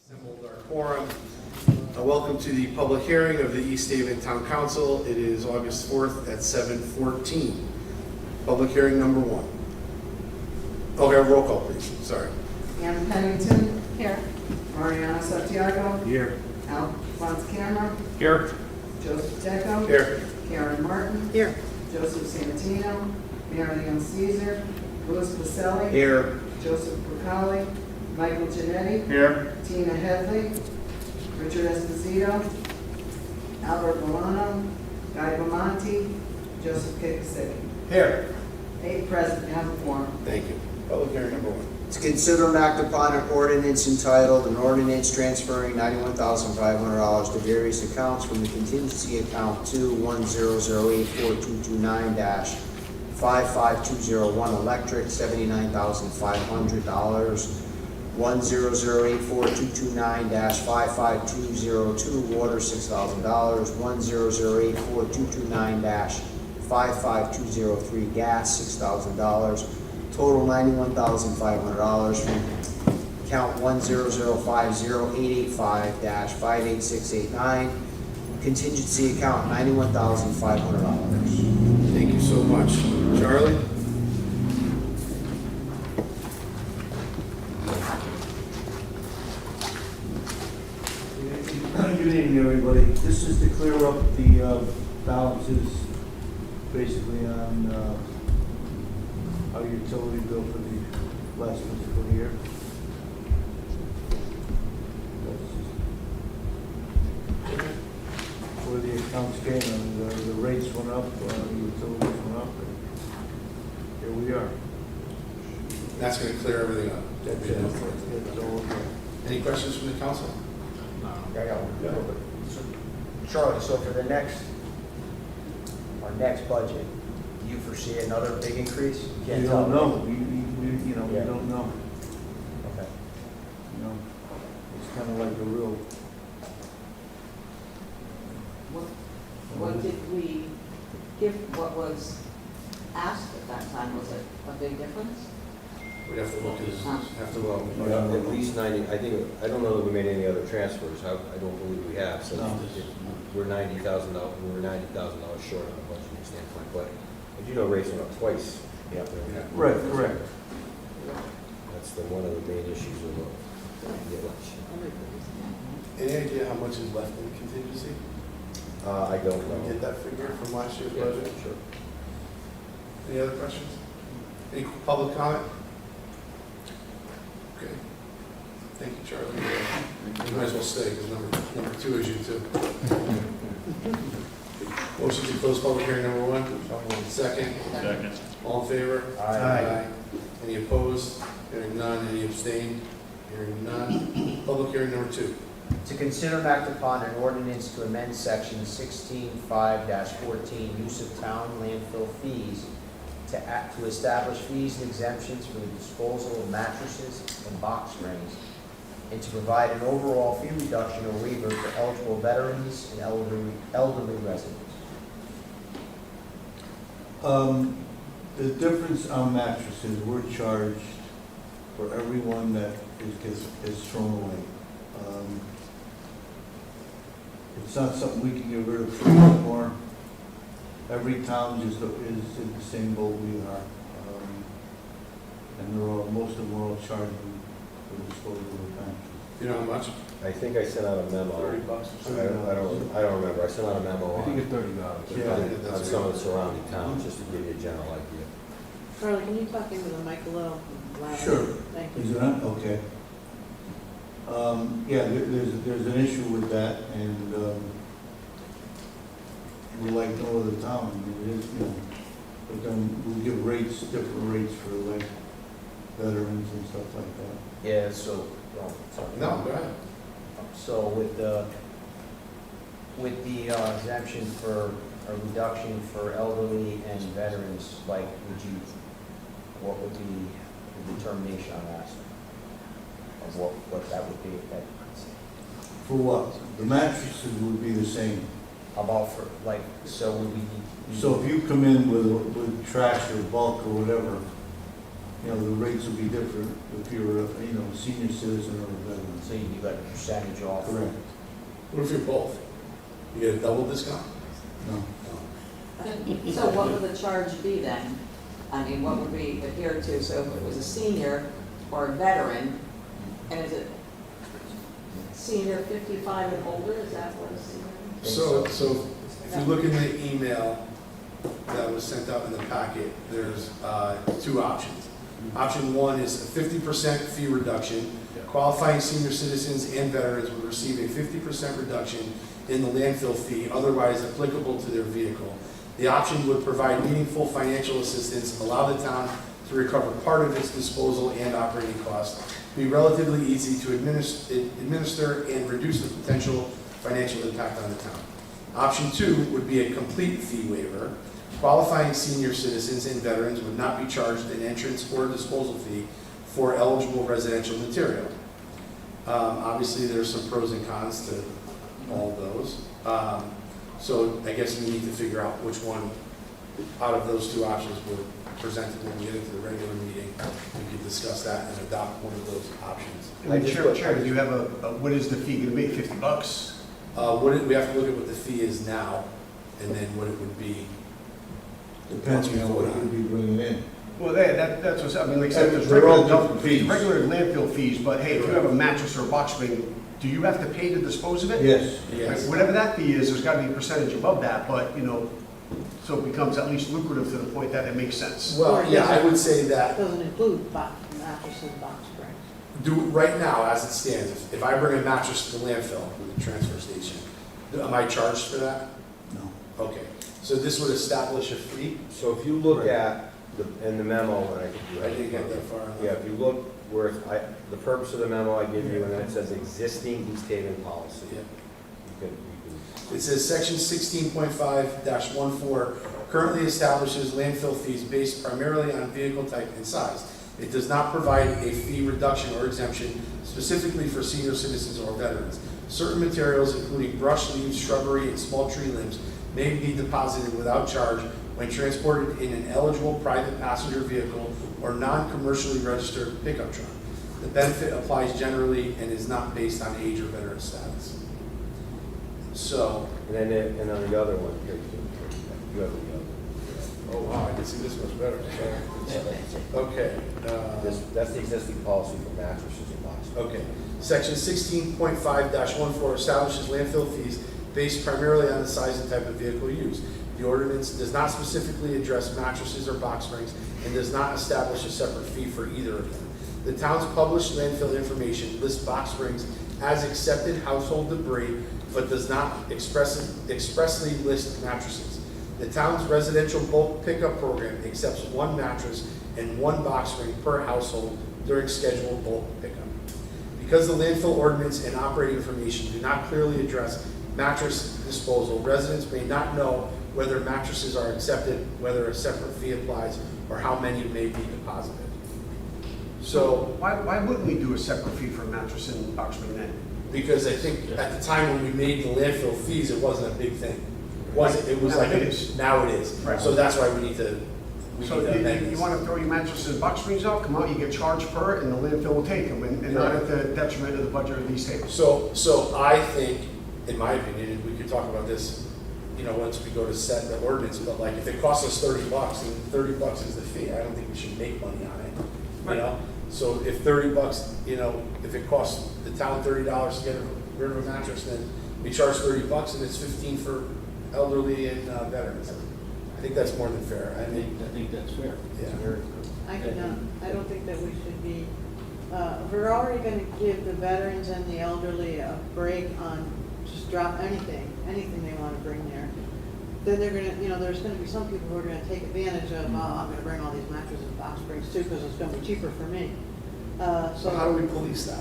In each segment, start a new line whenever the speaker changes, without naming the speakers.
Assembled our quorum. Welcome to the public hearing of the East Haven Town Council. It is August 4th at 7:14. Public hearing number one. Okay, roll call, please. Sorry.
Ann Pennington.
Here.
Mariana Santiago.
Here.
Alphonse Cameron.
Here.
Joseph Deco.
Here.
Karen Martin.
Here.
Joseph Santino. Mary Ann Caesar. Louis Pacelli.
Here.
Joseph Procali. Michael Genetti.
Here.
Tina Headley. Richard Esposito. Albert Milano. Guy Bamonte. Joseph Kikasicki.
Here.
8 present, you have a quorum.
Thank you. Public hearing number one.
To consider and act upon an ordinance entitled, an ordinance transferring $91,500 to various accounts from the contingency account to 100842229-55201 electric, $79,500, 100842229-55202 water, $6,000, 100842229-55203 gas, $6,000, total $91,500 from account 10050-885-58689, contingency account $91,500.
Thank you so much. Charlie?
Good evening, everybody. This is to clear up the balances, basically on our utility bill for the last fiscal year. That's just where the accounts came, and the rates went up, the utilities went up, and here we are.
That's going to clear everything up.
That's it. It's all okay.
Any questions from the council?
I got one. Charlie, so for the our next budget, do you foresee another big increase? You
We
can't tell
don't
me.
know, we
Yeah.
don't know.
Okay.
It's kind of like a real.
What did we give, what was asked at that time? Was it a big difference?
We'd have to look at,
At least 90, I think, I don't know that we made any other transfers. I don't believe we have, so
No.
we're $90,000, we were $90,000 short on a budgeting standpoint, but I do know rates went up twice.
Yeah.
Right, correct.
That's one of the main issues with the election.
any idea how much is left in contingency?
I don't
Can we
know.
get that figure from last year's
Yeah,
budget?
sure.
Any other questions? Any public comment? Okay. Thank you, Charlie. You might as well stay, because number two is you too. Motion to close public hearing number one. Second.
Second.
All in favor?
Aye.
Any opposed? Hearing none. Any abstained? Hearing none. Public hearing number two.
To consider and act upon an ordinance to amend section 16(5)14, use of town landfill fees, to establish fees and exemptions for the disposal of mattresses and box springs, and to provide an overall fee reduction or waiver for eligible veterans and elderly residents.
The difference on mattresses, we're charged for everyone that is thrown away. It's not something we can get rid of anymore. Every town is in the same boat we are. And most of them are all charging for disposal of mattresses.
You know how much?
I think I sent out a memo.
$30 or
I
something?
don't remember. I sent out a memo on
$30.
on some of the surrounding towns, just to give you a general idea.
Charlie, can you talk into the mic a little louder?
Sure.
Thank
Is
you.
it on? Okay. Yeah, there's an issue with that, and we're like no other town. I mean, it is, but then we give different rates for like veterans and stuff like that.
Yeah, so, sorry.
No, go ahead.
So with the exemption for, a reduction for elderly and veterans, like, what would be the determination on that? Of what that would be, that,
For what? The mattresses would be the same.
about for, like, so would we?
So if you come in with trash or bulk or whatever, you know, the rates will be different if you're a, you know, senior citizen or a veteran.
So you got a percentage off.
Correct.
What if you're both? You get a double discount?
No.
So what would the charge be then? I mean, what would be adhered to? So if it was a senior or a veteran, and is it senior 55 and older, is that what a senior is?
So if you look in the email that was sent out in the packet, there's two options. Option one is a 50% fee reduction. Qualifying senior citizens and veterans would receive a 50% reduction in the landfill fee otherwise applicable to their vehicle. The option would provide meaningful financial assistance, allow the town to recover part of its disposal and operating costs, be relatively easy to administer and reduce the potential financial impact on the town. Option two would be a complete fee waiver. Qualifying senior citizens and veterans would not be charged an entrance or disposal fee for eligible residential material. Obviously, there's some pros and cons to all of those. So I guess we need to figure out which one out of those two options were presented when we get into the regular meeting. We could discuss that and adopt one of those options.
Chairman, you have what is the fee going to be, $50?
We have to look at what the fee is now and then what it would be.
Depending on what you'd be bringing in.
Well, that's what I mean, like I said, there's
They're all
regular
different fees.
regular landfill fees, but hey, if you have a mattress or a box spring, do you have to pay to dispose of it?
Yes.
Yes.
Whatever that fee is, there's got to be a percentage above that, but, you know, so it becomes at least lucrative to the point that it makes sense.
Well, yeah, I would say that
Doesn't include mattresses and box springs.
right now, as it stands, if I bring a mattress to the landfill, to the transfer station, am I charged for that?
No.
Okay, so this would establish a fee?
So if you look at, in the memo, and
I didn't get that far.
Yeah, if you look where, the purpose of the memo I give you, and then it says existing East Haven policy.
Yeah.
You can,
It says section 16.5-14 currently establishes landfill fees based primarily on vehicle type and size. It does not provide a fee reduction or exemption specifically for senior citizens or veterans. Certain materials, including brush, leaves, shrubbery, and small tree limbs, may be deposited without charge when transported in an eligible private passenger vehicle or non-commercially registered pickup truck. The benefit applies generally and is not based on age or veteran status. So,
and then, and on the other one, here, you have the other.
oh wow, I can see this much better. Okay.
That's the existing policy for mattresses and boxes.
Okay. Section 16.5-14 establishes landfill fees based primarily on the size and type of vehicle used. The ordinance does not specifically address mattresses or box springs and does not establish a separate fee for either of them. The town's published landfill information lists box springs as accepted household debris, but does not expressly list mattresses. The town's residential bulk pickup program accepts one mattress and one box spring per household during scheduled bulk pickup. Because the landfill ordinance and operating information do not clearly address mattress disposal, residents may not know whether mattresses are accepted, whether a separate fee applies, or how many may be deposited. So,
Why wouldn't we do a separate fee for a mattress and box spring then?
because I think at the time when we made the landfill fees, it wasn't a big thing. Was it? It was
Now
like,
it is.
now it is.
Right.
So that's why we need to
So
amend
you
this.
want to throw your mattresses and box springs out, come out, you get charged per it, and the landfill will take them, and not at the detriment of the budget of these tables.
So I think, in my opinion, and we could talk about this, you know, once we go to set the ordinance, but like if it costs us $30 and $30 is the fee, I don't think we should make money on it, you know? So if $30, you know, if it costs the town $30 to get rid of a mattress, then we charge $30 and it's 15 for elderly and veterans. I think that's more than fair. I mean,
I think that's fair.
yeah.
I don't think that we should be, if we're already gonna give the veterans and the elderly a break on just drop anything they wanna bring there, then they're gonna, you know, there's gonna be some people who are gonna take advantage of, oh, I'm gonna bring all these mattresses and box springs too, because it's gonna be cheaper for me.
So how do we police that?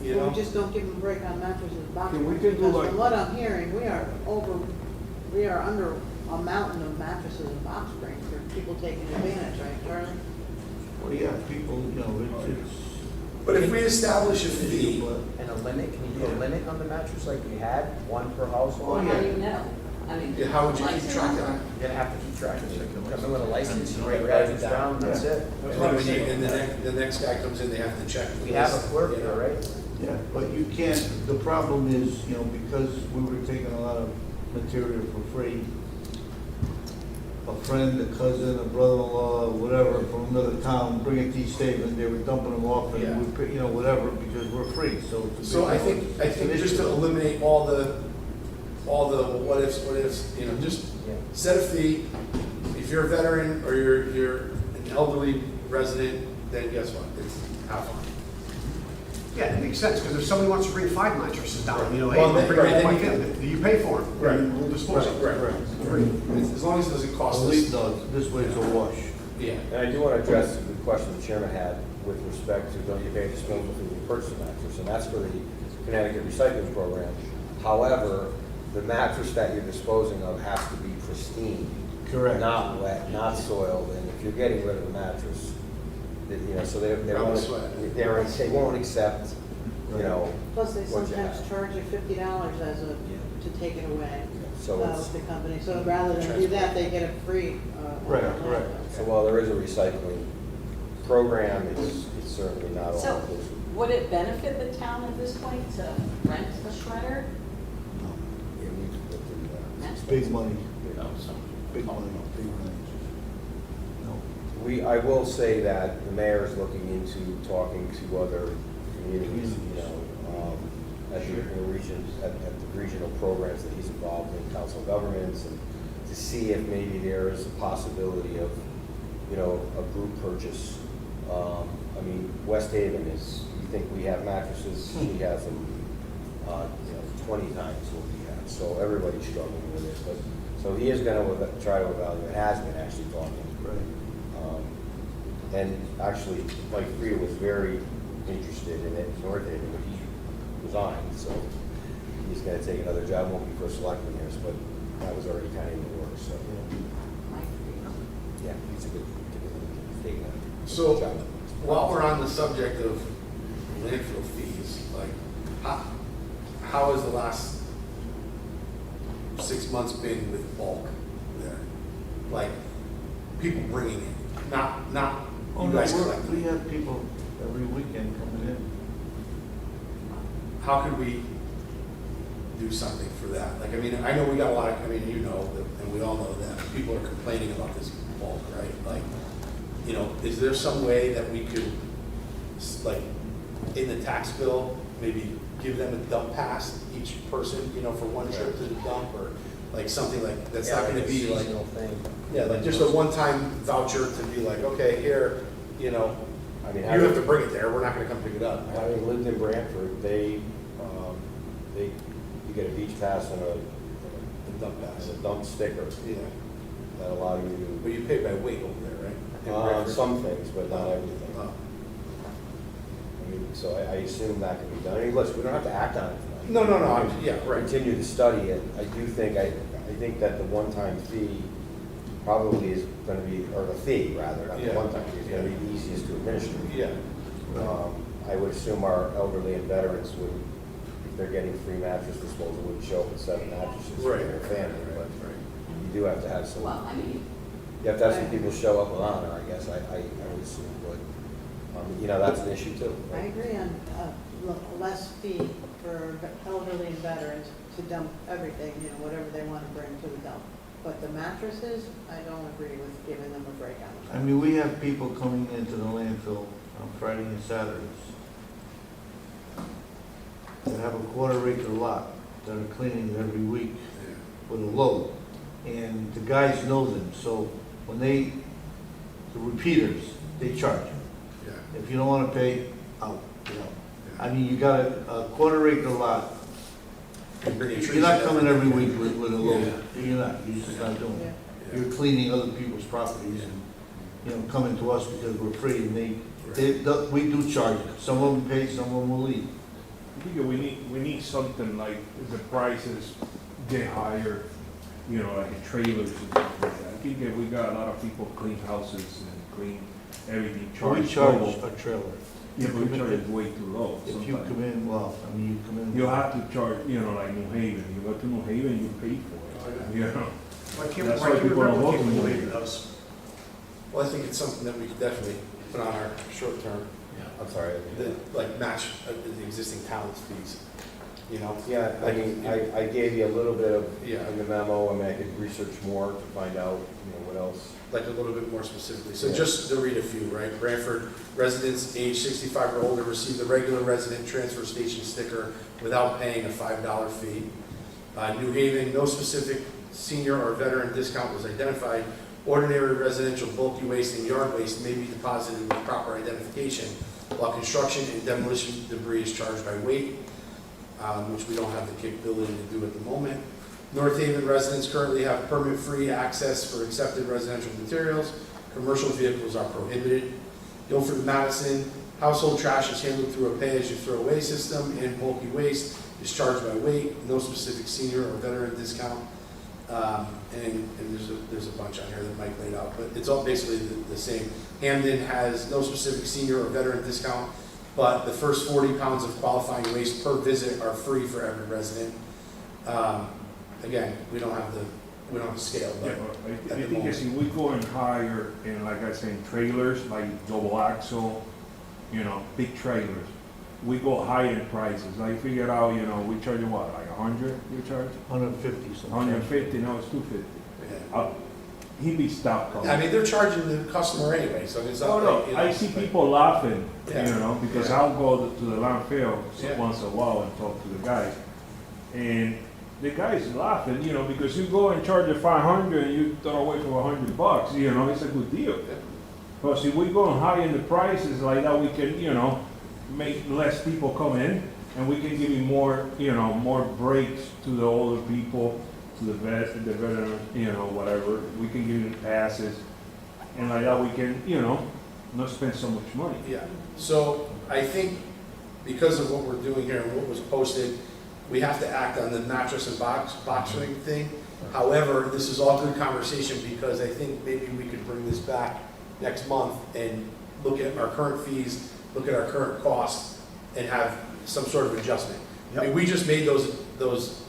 You
Well,
know?
we just don't give them a break on mattresses and box
Can we
springs,
do
because
like-
from what I'm hearing, we are under a mountain of mattresses and box springs for people taking advantage, right, Charlie?
Well, yeah, people, you know, it's.
But if we establish a fee,
And a limit, can you do a limit on the mattress like we had, one per household?
Well, how do you know? I mean.
Yeah, how would you keep
license.
track of that?
You're gonna have to keep track of it. Come in with a license, you write it down, that's it.
And then when you, and the next guy comes in, they have to check. the
We have a
list,
clerk
you know?
there, right?
Yeah, but you can't, the problem is, you know, because we were taking a lot of material for free, a friend, a cousin, a brother-in-law, whatever, from another town, bring it to East Haven, they were dumping them off,
Yeah.
and we, you know, whatever, because we're free, so. it's a
So
big
I think
it's an
just to
issue.
eliminate all the what ifs, you know, just
Yeah.
set a fee. If you're a veteran or you're an elderly resident, then guess what? It's have fun.
Yeah, it makes sense, because if somebody wants to bring 5 mattresses down, you know, hey,
Well,
we'll bring
right,
them all
then
back
you
in, you pay for them,
Right.
and we'll dispose of them.
Right. As long as it doesn't cost
Well,
us.
no, this way it's a wash.
Yeah.
And I do want to address the question the chairman had with respect to don't you pay a disposal fee when you purchase a mattress? And that's for the Connecticut Recycling Program. However, the mattress that you're disposing of has to be pristine.
Correct.
Not wet, not soiled, and if you're getting rid of a mattress, you know, so they
Probably
won't,
sweat.
they won't accept, you know,
Plus, they
what you
sometimes
have.
charge you $50 to take it away.
So it's,
With the company, so rather than do that, they get it free.
Right,
on the
right.
landfill.
so while there is a recycling program, it's certainly not all
So,
inclusive.
would it benefit the town at this point to rent a shredder?
Yeah, we need to look into that.
It's big money, big money, big money. No.
I will say that the mayor is looking into talking to other communities, you know, at the regional programs that he's involved in, council of governments, and to see if maybe there is a possibility of, you know, a group purchase. I mean, West Haven is, you think we have mattresses, she has them, you know, 20 times what we have, so everybody's struggling with it, but, so he is gonna try to evaluate, has been actually talking.
Right.
And actually, Mike Freer was very interested in it, North Haven, but he resigned, so he's gonna take another job, won't be for selectman years, but that was already kind of in the works, so, yeah, he's a good, taking a
So,
job.
while we're on the subject of landfill fees, like, how has the last 6 months been with bulk there? Like, people bringing it, not
Oh,
you
no,
guys
we
collecting.
have people every weekend coming in.
How could we do something for that? Like, I mean, I know we got a lot of, I mean, you know, and we all know that people are complaining about this bulk, right? Like, you know, is there some way that we could, like, in the tax bill, maybe give them a dump pass, each person, you know, for one trip to the dump, or like something like, that's not gonna be like,
seasonal thing.
yeah, like just a one-time voucher to be like, okay, here, you know,
I mean,
you have to bring it there, we're not gonna come pick it up.
having lived in Brantford, you get a beach pass and
The dump pass.
a dump sticker
Yeah,
that allow you
but you pay by weight over there, right? In
to,
Bradford?
some things, but not everything.
Oh.
I mean, so I assume that can be done. I mean, listen, we don't have to act on it tonight.
No, yeah, right.
Continue to study it. I do think, I think that the one-time fee probably is gonna be, or the fee, rather, not the
Yeah.
one-time fee, is gonna be the easiest to administer.
Yeah,
I would assume our elderly and veterans would, if they're getting free mattress disposal, would show up with 7 mattresses for
right,
their family, but
right.
you do have to have some,
Well, I mean,
you have to have some people show up with honor, I guess, I would assume, but, you know, that's an issue too.
I agree on less fee for elderly and veterans to dump everything, you know, whatever they want to bring to the dump. But the mattresses, I don't agree with giving them a break on.
I mean, we have people coming into the landfill on Friday and Saturdays that have a quarter-acre lot that are cleaning it every week with a load. And the guys know them, so when the repeaters, they charge you.
Yeah.
If you don't wanna pay, out, you know. I mean, you got a quarter-acre lot, you're not coming every week with a load. You're not, you're just not doing it.
Yeah.
You're cleaning other people's properties and, you know, coming to us because we're free and we do charge it. Some of them pay, some of them will leave.
I think we need something like the prices get higher, you know, like trailers and things like that. I think that we got a lot of people clean houses and clean everything,
We
charge
charge
double.
a trailer.
Yeah, but we charge it way too low.
If you
sometimes.
come in, well, I mean, you come in.
You have to charge, you know, like New Haven, you go to New Haven, you pay for it. you know?
Why can't,
That's
why
why
can't we
people don't vote
replicate what
anymore.
Lehman does?
Well, I think it's something that we could definitely put on our short term,
I'm sorry.
like match the existing talents fees, you know?
Yeah, I mean, I gave you a little bit of,
Yeah.
in the memo, I mean, I could research more to find out, you know, what else.
Like a little bit more specifically. So
Yeah.
just to read a few, right? Branford residents age 65 or older receive the regular resident transfer station sticker without paying a $5 fee. New Haven, no specific senior or veteran discount was identified. Ordinary residential bulky waste and yard waste may be deposited with proper identification, while construction and demolition debris is charged by weight, which we don't have the capability to do at the moment. North Haven residents currently have permit-free access for accepted residential materials. Commercial vehicles are prohibited. Guilford and Madison, household trash is handled through a pay-as-you-throw-away system, and bulky waste is charged by weight, no specific senior or veteran discount. And there's a bunch on here that Mike laid out, but it's all basically the same. Hamden has no specific senior or veteran discount, but the first 40 pounds of qualifying waste per visit are free for every resident. Again, we don't have the scale,
Yeah,
but
but I think if we go and hire, and like I say, trailers, like double axle, you know, big trailers, we go high in prices. I figured out, you know, we charge what, like 100 you charge?
150 sometimes.
150, no, it's 250.
yeah.
He'd be stopped.
I mean, they're charging the customer anyway, so it's
Oh,
not
no,
like, you know,
I see
like-
people laughing, you
Yeah.
know, because
Yeah.
I'll go to the landfill
Yeah.
once in a while and talk to the guys. And the guy's laughing, you know, because you go and charge a 500 and you throw away for $100, you know, it's a good deal. Because if we go high in the prices like that, we can, you know, make less people come in, and we can give you more, you know, more breaks to the older people, to the veterans, you know, whatever. We can give you passes, and like that we can, you know, not spend so much money.
Yeah, so I think because of what we're doing here and what was posted, we have to act on the mattress and box spring thing. However, this is all good conversation because I think maybe we could bring this back next month and look at our current fees, look at our current costs, and have some sort of adjustment. I mean, we just made those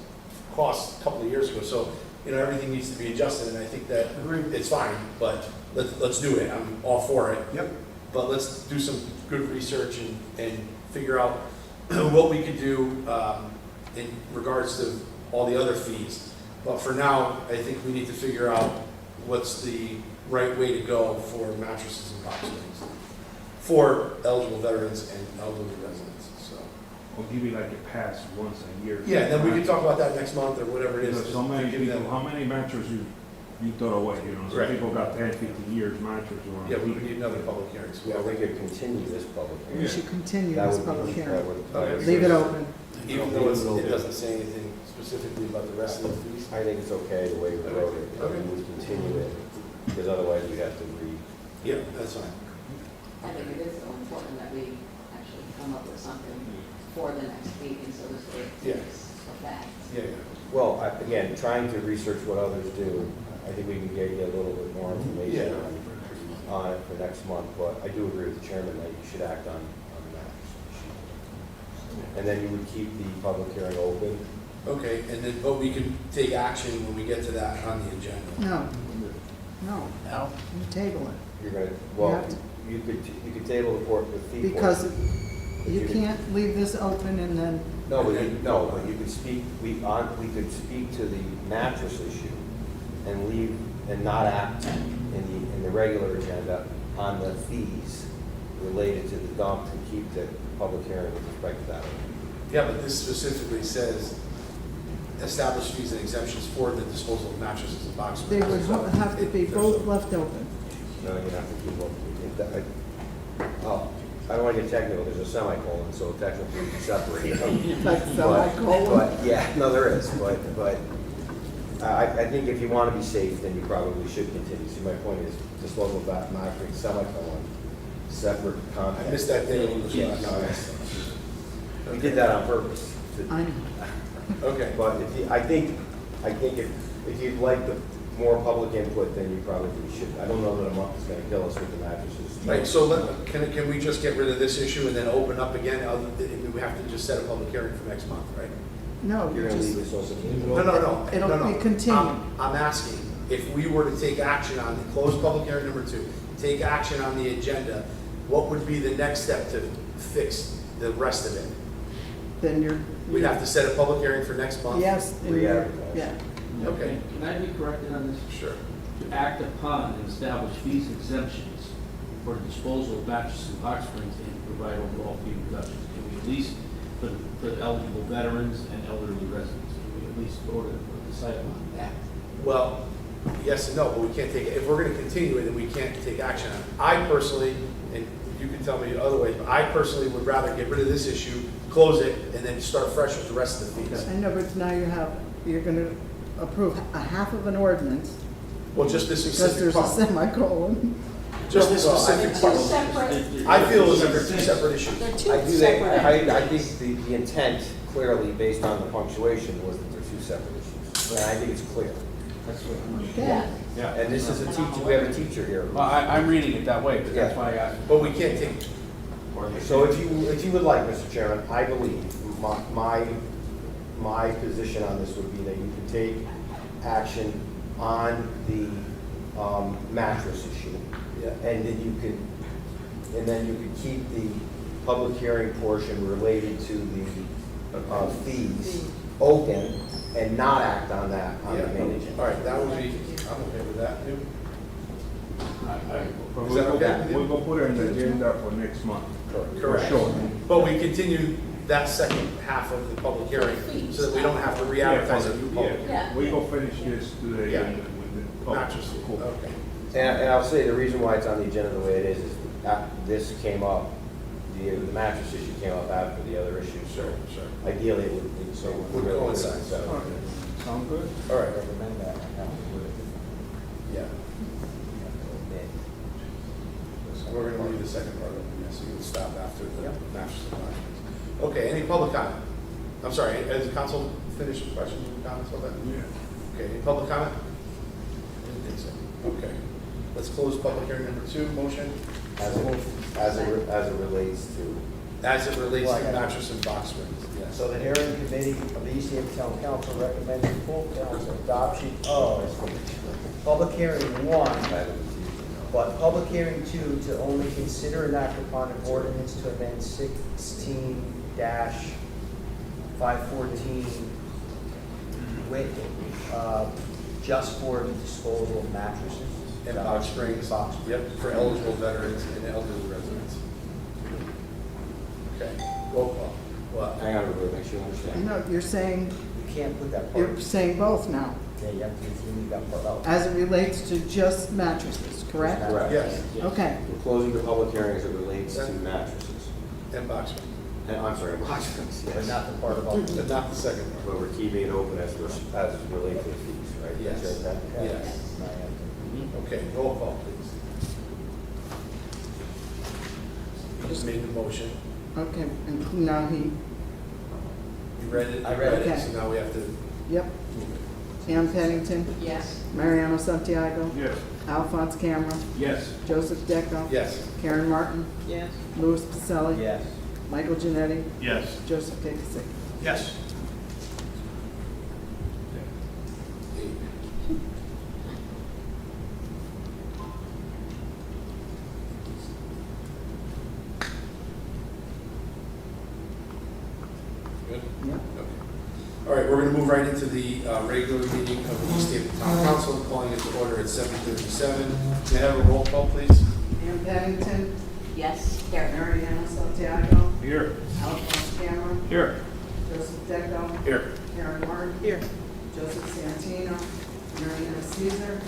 costs a couple of years ago, so, you know, everything needs to be adjusted, and I think that
Agreed.
it's fine, but let's do it. I'm all for it.
Yep.
But let's do some good research and figure out what we could do in regards to all the other fees. But for now, I think we need to figure out what's the right way to go for mattresses and box springs for eligible veterans and elderly residents, so.
We'll give you like a pass once a year.
Yeah, then we can talk about that next month or whatever it is.
Because so
to
many
give
people,
them-
how many mattresses you throw away, you know? Some
Right.
people got 10, 15 years mattress or.
Yeah, we would need another public hearing, so we
Yeah,
have
we
to
could continue this public
We
hearing.
should continue
That
this
would be-
public
that
hearing.
would-
Okay.
Leave it open.
even though it doesn't say anything specifically about the rest of the fees.
I think it's okay the way we wrote it,
Okay.
and we continue it, because otherwise we have to
Yeah, that's fine.
I think it is so important that we actually come up with something for the next meeting, so that
Yeah.
it's a fact.
Yeah,
Well, again, trying to research what others do, I think we can get you a little bit more information on it for next month, but I do agree with the chairman that you should act on that. And then you would keep the public hearing open.
Okay, and then, but we can take action when we get to that on the agenda.
No, no, you table it.
You're gonna,
You
well,
have to-
you could table the fee.
Because you
You could-
can't leave this open and then,
No, but you could speak, we could speak to the mattress issue and leave, and not act in the regular agenda on the fees related to the dump and keep the public hearing with respect to that.
Yeah, but this specifically says establish fees and exemptions for the disposal of mattresses and box
they
springs.
would have to be both left open.
No, you have to keep up. Oh, I don't want to get technical, there's a semicolon, so technically you can separate them.
Like semicolon.
But, yeah, no, there is, but I think if you want to be safe, then you probably should continue. See, my point is, disposal of that mattress, semicolon, separate content.
I missed that day when it was
Yeah,
last.
no, we did that on purpose.
I know.
Okay,
But I think if you'd like the more public input, then you probably should. I don't know that a month is gonna kill us with the mattresses.
right, so can we just get rid of this issue and then open up again? We have to just set a public hearing for next month, right?
No,
You're
you
gonna leave
just,
this open?
No.
It'll
no, no.
be continued.
I'm asking, if we were to take action on, close public hearing number 2, take action on the agenda, what would be the next step to fix the rest of it?
then you're.
We'd have to set a public hearing for next month?
Yes. and you're-
Re-advertise.
Yeah.
Okay.
Can I be corrected on this?
Sure.
To act upon and establish fees and exemptions for the disposal of mattresses and box springs and provide overall fee reductions. Can we at least, for the eligible veterans and elderly residents, can we at least go to decide on that?
Well, yes and no, but we can't take, if we're gonna continue it, then we can't take action on it. I personally, and you can tell me the other way, but I personally would rather get rid of this issue, close it, and then start fresh with the rest of the fees.
I know, but now you're gonna approve a half of an ordinance
Well, just this
because
specific
there's a
part,
semicolon.
just this specific
Two
part.
separate,
I feel as if they're two separate issues.
they're two
I do
separate.
think, I think the intent clearly, based on the punctuation, was that they're two separate issues. And I think it's clear.
Yeah.
Yeah.
And this is a teacher, we have a teacher here.
Well, I'm reading it that way, but that's
Yeah.
why I asked.
But we can't take,
So if you would like, Mr. Chairman, I believe my position on this would be that you could take action on the mattress issue.
Yeah.
And then you could keep the public hearing portion related to the fees open and not act on that on the main agenda.
all right, that would be, I'm okay with that. You?
But
Is that okay with you?
We're gonna put it on the agenda for next month.
Correct.
Sure.
But we continue that second half of the public hearing so that we don't have to re-advertise a new public.
Yeah.
We go finish this today
Yeah.
and with the public.
Mattress,
Cool.
okay.
And I'll say the reason why it's on the agenda the way it is that this came up, the mattress issue came up after the other issues. So
Sure.
ideally, it would, so it would really
Coincide.
So,
Sound good?
All right,
Recommend that.
yeah. We're gonna leave the second part of it, yeah, so you'll stop after the
Yep.
mattress and boxes. Okay, any public comment? I'm sorry, has the council finished with questions and comments on that?
Yeah.
Okay, any public comment? I didn't think so. Okay, let's close public hearing number 2, motion,
as it relates to.
as it relates to
Well, I-
mattress and box springs, yes.
So the hearing committee of the East Hampton Town Council recommended full council adoption of public hearing 1, but public hearing 2 to only consider and act upon an ordinance to amend 16-514 with, just for the disposal of mattresses.
And box springs,
Box.
yep, for eligible veterans and elderly residents. Okay, roll call. What?
Hang on, everybody, make sure you understand.
No, you're saying,
You can't put that part.
you're saying both now,
Yeah, you have to leave that part out.
as it relates to just mattresses, correct?
Correct.
Yes,
Okay,
We're closing the public hearing as it relates to mattresses.
and box springs,
And, I'm sorry, box springs,
But
yes.
not the part about.
but not the second part.
But we're keeping it open as it relates to the fees, right?
Yes.
That's right, that-
Yes. Okay, roll call, please. You just made the motion.
okay, and now he,
You read it?
I read
it.
So now we have to
yep,
move it.
Ann Pennington,
Yes.
Mariano Santiago,
Yes.
Alphonse Camera,
Yes.
Joseph Deco,
Yes.
Karen Martin,
Yes.
Louis Pacelli,
Yes.
Michael Genetti,
Yes.
Joseph Dixon.
Yes.
Good?
Yep.
Okay. All right, we're going to move right into the regular meeting of the East Hampton Town Council, calling it to order at 7:37. May I have a roll call, please?
Ann Pennington,
Yes. Karen.
Mariano Santiago,
Here.
Alphonse Camera,
Here.
Joseph Deco,
Here.
Karen Martin,
Here.
Joseph Santino, Mariano Caesar,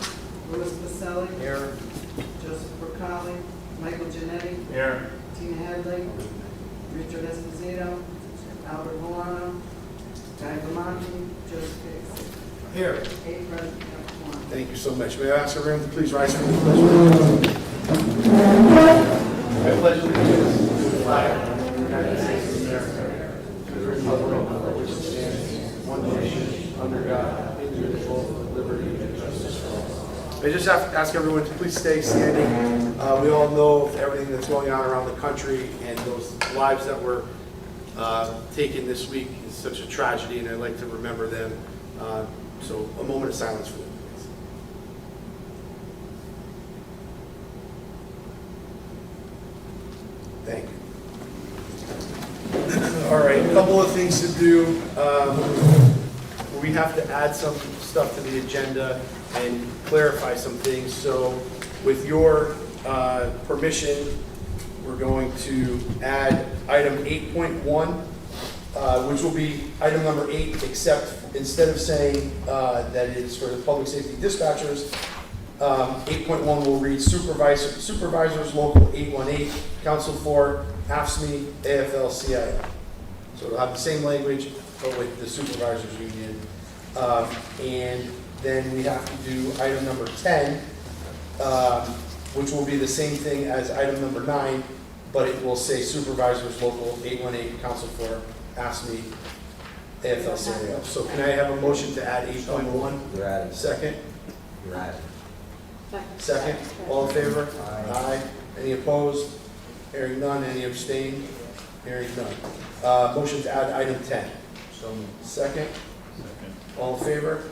Louis Pacelli,
Here.
Joseph Bracali, Michael Genetti,
Here.
Tina Hadley, Richard Esposito, Albert Milano, Guy Gamonti, Joseph Dixon.
Here.
8 present, 1.
Thank you so much. May I ask everyone to please rise for the pledge of allegiance? I pledge allegiance to the flag of the United States of America, to the republic for which it stands, one nation, under God, indivisible, with liberty and justice for all. I just have to ask everyone to please stay standing. We all know of everything that's going on around the country and those lives that were taken this week. It's such a tragedy, and I'd like to remember them. So a moment of silence for them, please. Thank you. All right, a couple of things to do. We have to add some stuff to the agenda and clarify some things. So with your permission, we're going to add item 8.1, which will be item number 8, except instead of saying that it's for the public safety dispatchers, 8.1 will read supervisors local 818, council for AFSCME, AFL-CIO. So it'll have the same language, but with the supervisors union. And then we have to do item number 10, which will be the same thing as item number 9, but it will say supervisors local 818, council for AFSCME, AFL-CIO. So can I have a motion to add 8.1?
You're adding.
Second?
You're adding.
Second? All in favor? Aye. Any opposed? Hearing none. Any abstained? Hearing none. Motion to add item 10.
So moved.
Second? All in favor?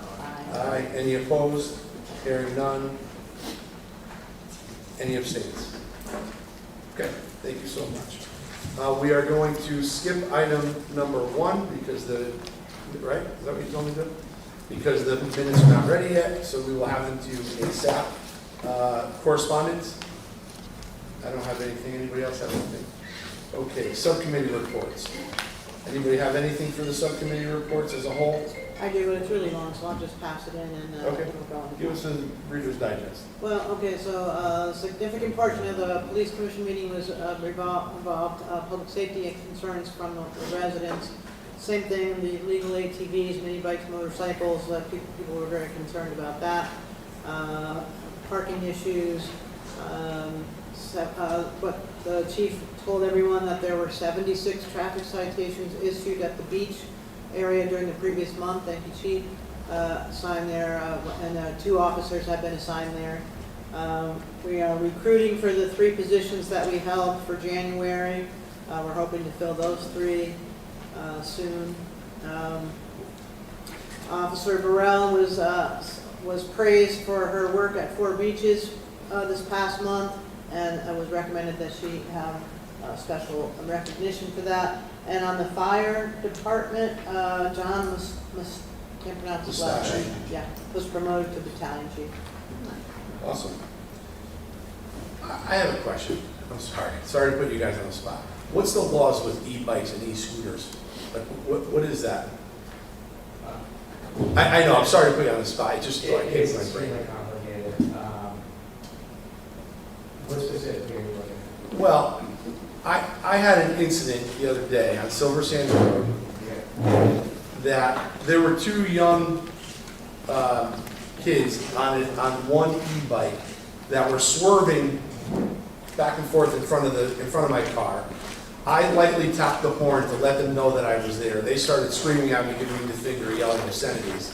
Aye. Any opposed? Hearing none. Any abstains? Okay, thank you so much. We are going to skip item number 1 because right? Is that what you told me to do? Because the minutes are not ready yet, so we will have them to you ASAP. Correspondence? I don't have anything. Anybody else have anything? Okay, subcommittee reports. Anybody have anything for the subcommittee reports as a whole?
I do, but it's really long, so I'll just pass it in and
Okay.
we'll go on.
Give us a Reader's Digest.
Well, okay, so a significant portion of the police commission meeting was involved public safety concerns from the residents. Same thing, the legal ATVs, mini bikes, motorcycles, people were very concerned about that. Parking issues, but the chief told everyone that there were 76 traffic citations issued at the beach area during the previous month. Thank you, chief. Assigned there, and 2 officers have been assigned there. We are recruiting for the 3 positions that we held for January. We're hoping to fill those 3 soon. Officer Burrell was praised for her work at 4 beaches this past month, and it was recommended that she have special recognition for that. And on the fire department, John can't pronounce his last name. Yeah, was promoted to battalion chief.
Awesome. I have a question. I'm sorry. Sorry to put you guys on the spot. What's the laws with e-bikes and e-scooters? Like, what is that? I know, I'm sorry to put you on the spot. It just came to my brain.
Extremely complicated. What specifically are you looking at?
Well, I had an incident the other day on Silver Sands Road that there were 2 young kids on one e-bike that were swerving back and forth in front of my car. I lightly tapped the horn to let them know that I was there. They started screaming at me, giving me the finger, yelling obscenities.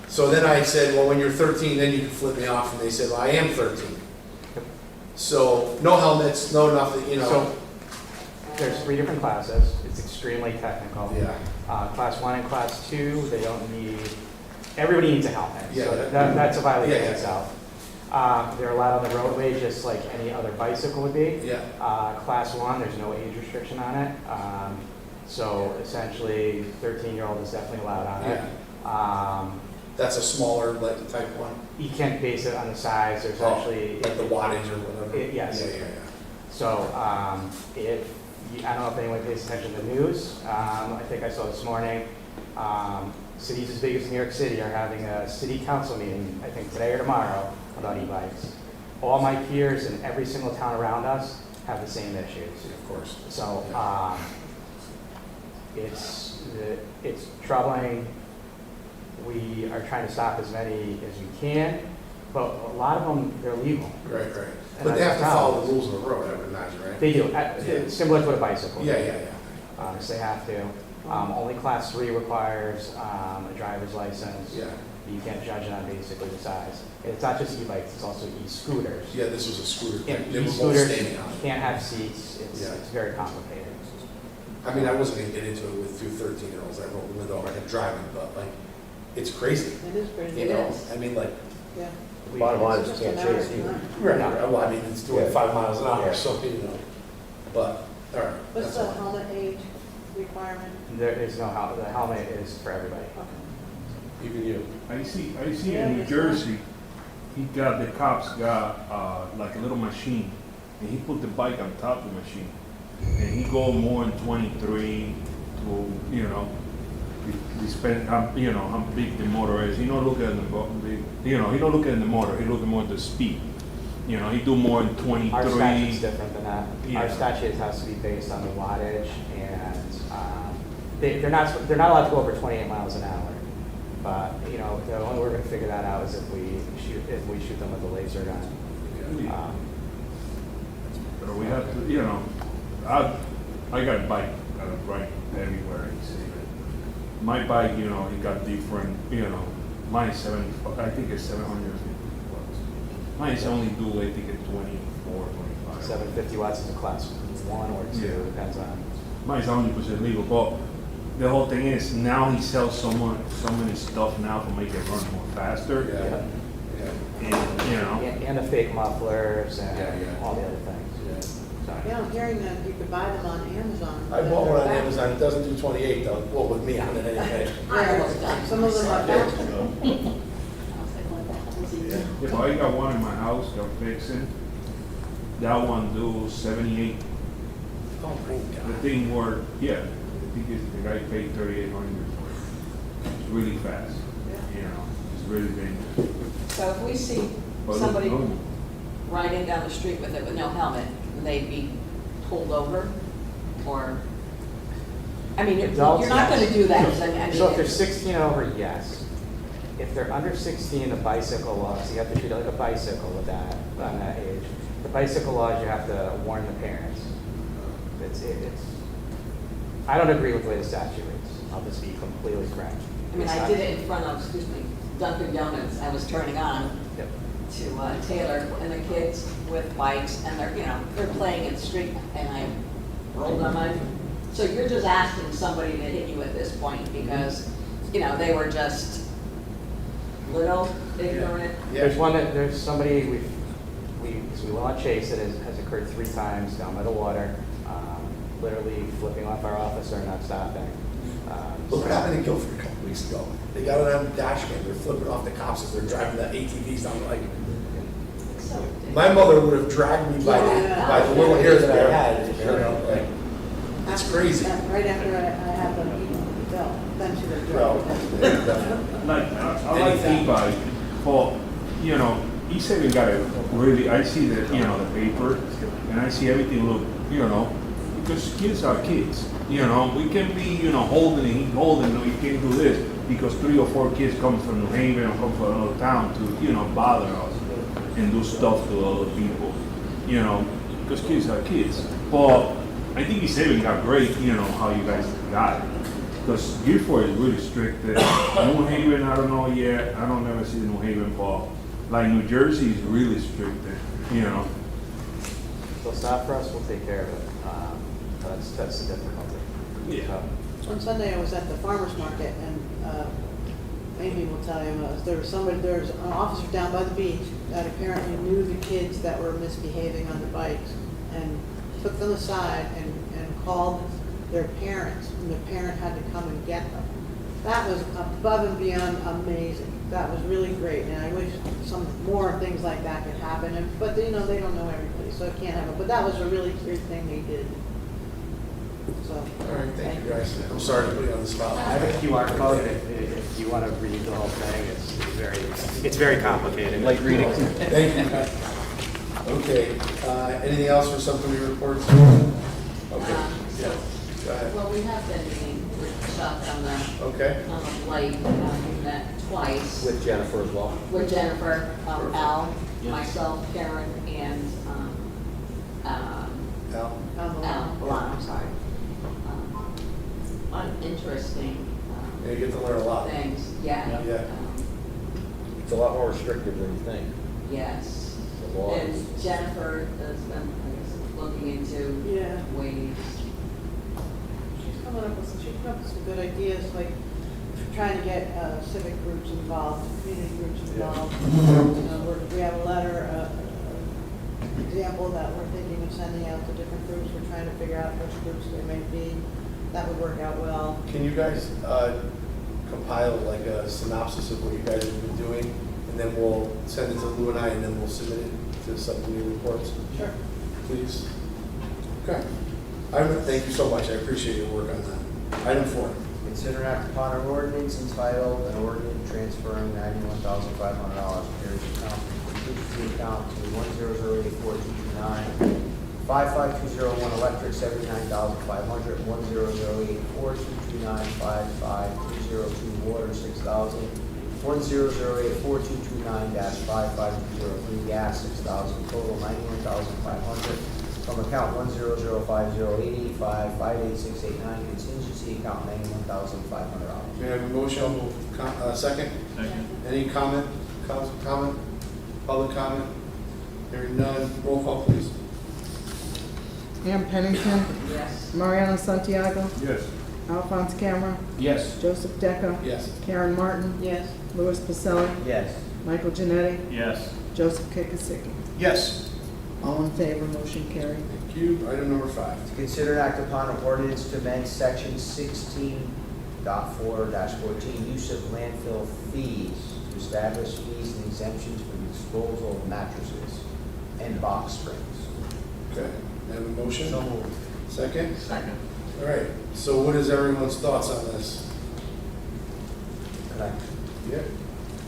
So then I said, well, when you're 13, then you can flip me off. And they said, well, I am 13. So no helmets, no nothing, you know.
So there's 3 different classes. It's extremely technical.
Yeah.
Class 1 and class 2, they don't need, everybody needs a helmet.
Yeah,
So that's a violation
yeah.
itself. They're allowed on the roadway just like any other bicycle would be.
Yeah.
Class 1, there's no age restriction on it. So essentially, 13-year-old is definitely allowed on it.
That's a smaller, like, type one?
You can't base it on the size. There's actually
like the wattage or whatever?
Yes.
Yeah.
So if I don't know if anyone pays attention to the news. I think I saw this morning. Cities as big as New York City are having a city council meeting, I think today or tomorrow, about e-bikes. All my peers in every single town around us have the same issues.
Of course.
So it's troubling. We are trying to stop as many as we can, but a lot of them, they're legal.
Right.
And
But they have to
that's
follow the rules of the road, I would imagine, right?
They do, similar to what a bicycle.
Yeah.
So they have to. Only class 3 requires a driver's license.
Yeah.
You can't judge it on basically the size. And it's not just e-bikes, it's also e-scooters.
Yeah, this was a scooter.
Yeah,
They were both
e-scooters
standing on it.
can't have seats. It's
Yeah.
very complicated.
I mean, I wasn't gonna get into it with two 13-year-olds. I rolled the window over and driving, but like, it's crazy.
It is crazy.
You
It
know,
is.
I mean, like,
Yeah.
Bottom line is
It's
you
just
can't
a matter
chase
of
either.
time.
right, well, I mean, it's doing
Yeah.
5 miles an hour,
Yeah.
so, you know. But, all right.
What's
that's
the
all.
helmet age requirement?
There is no helmet, the helmet is for everybody.
Okay.
Even you.
I see
Yeah,
in New
it's
Jersey, the cops got, like a little machine, and he put the bike on top of the machine. And he go more than 23 to, you know, he spend, you know, how big the motor is. He don't look at he don't look at the motor, he look more at the speed. You know, he do more than 23.
Our statute's different than that.
Yeah.
Our statute has to be based on the wattage, and they're not allowed to go over 28 miles an hour. But, you know, the only way we're gonna figure that out is if we shoot them with a laser gun.
But we have to, you know, I got a bike, right everywhere I see it. My bike, you know, it got different, you know, mine's 70, I think it's 750 watts. Mine's only do, I think it's 24, 25.
750 watts is a class 1 or 2,
Yeah.
depends on.
Mine's 100% legal, but the whole thing is now he sells so many stuff now to make it run more faster.
Yeah. Yeah.
And, you know,
And the fake mufflers and
Yeah, yeah.
all the other things. So,
Yeah, I'm hearing that you could buy them on Amazon.
I bought one on Amazon. It doesn't do 28 though. Well, with me on it anyway.
Yeah, some of them are faster.
if I got one in my house, I'm fixing, that one do 78.
Oh my
The
God.
thing worked, yeah, I think the guy paid 3,800 for it. It's really fast, you know, it's really dangerous.
So if we see
But
somebody
look,
riding down the street with it with no helmet, would they be pulled over? Or, I mean, you're
Adults,
not gonna
yes.
do that, 'cause I mean.
So if they're 16 and over, yes. If they're under 16, the bicycle laws, you have to treat it like a bicycle with that, on that age. The bicycle laws, you have to warn the parents. I don't agree with the way the statute reads. I'll just be completely frank.
I mean, I did it in front of, excuse me, Dunkin' Donuts. I was turning on
Yep.
to Taylor and the kids with bikes, and they're, you know, they're playing in the street, and I rolled on my, so you're just asking somebody to hit you at this point because, you know, they were just little ignorant.
Yeah.
There's somebody, we will not chase it, has occurred 3 times down by the water, literally flipping off our officer, not stopping.
Look what happened in Guilford a couple weeks ago. They got it on the dash cam. They're flipping off the cops as they're driving the ATVs down the like.
So,
My mother would have dragged me by the little hair that I had. You know, like, it's crazy.
Right after I had them eat the bill, then she was
Well,
driving.
yeah, definitely.
like, I like e-bike, but, you know, E7 got it really, I see the, you know, the paper, and I see everything look, you know, because kids are kids, you know, we can be, you know, holding, no, you can't do this, because 3 or 4 kids come from New Haven or come from another town to, you know, bother us and do stuff to other people, you know, because kids are kids. But I think E7 got great, you know, how you guys got it. Because Guilford is really strict. New Haven, I don't know yet. I don't never see New Haven, but like New Jersey is really strict there, you know.
If they'll stop for us, we'll take care of it. That's the difficulty.
Yeah.
On Sunday, I was at the farmer's market, and Amy will tell you, there was an officer down by the beach that apparently knew the kids that were misbehaving on the bikes, and took them aside and called their parents, and the parent had to come and get them. That was above and beyond amazing. That was really great, and I wish some more things like that could happen, but you know, they don't know everybody, so it can't happen, but that was a really great thing they did. So.
All right, thank you guys. I'm sorry to put you on the spot.
I have a QR code, if you want to read the whole thing, it's very complicated. Like reading.
Thank you. Okay, anything else for subcommittee reports? Okay,
So,
go ahead.
well, we have been meeting with Chuck on the
Okay,
light, we've met twice.
With Jennifer as well.
With Jennifer, Al,
Yes.
myself, Karen, and
Al?
Al Balon, I'm sorry. Interesting
Yeah, you get to learn a lot.
things, yeah.
Yeah.
It's a lot more restrictive than you think.
Yes.
The law is.
And Jennifer has been, I guess, looking into
Yeah.
ways
she came up with some good ideas, like trying to get civic groups involved, community groups involved. We have a letter, example that we're thinking of sending out to different groups. We're trying to figure out which groups they may be. That would work out well.
Can you guys compile like a synopsis of what you guys have been doing? And then we'll send it to Lou and I, and then we'll submit it to the subcommittee reports,
Sure.
please. Okay. Thank you so much. I appreciate your work on that. Item 4.
Consider and act upon an ordinance entitled, an ordinance transferring $91,500 from Heritage account, contingency account to 1008429, 55201 electric, 79,500, 1008429, 55302 water, 6,000, 1008429-55203 gas, 6,000, total 91,500, from account 100508085 58689, contingency account $91,500.
May I have a motion? Second? Any comment? Council comment? Public comment? Hearing none. Roll call, please.
Pam Pennington,
Yes.
Mariano Santiago,
Yes.
Alphonse Camera,
Yes.
Joseph Deco,
Yes.
Karen Martin,
Yes.
Louis Pacelli,
Yes.
Michael Janetti,
Yes.
Joseph Kikisiki.
Yes.
All in favor, motion carried.
Thank you. Item number 5.
To consider and act upon an ordinance to amend section 16.4-14, use of landfill fees, to establish fees and exemptions for the disposal of mattresses and box springs.
Okay. May I have a motion?
So moved.
Second?
Second.
All right. So what is everyone's thoughts on this?
Correct.
Yeah.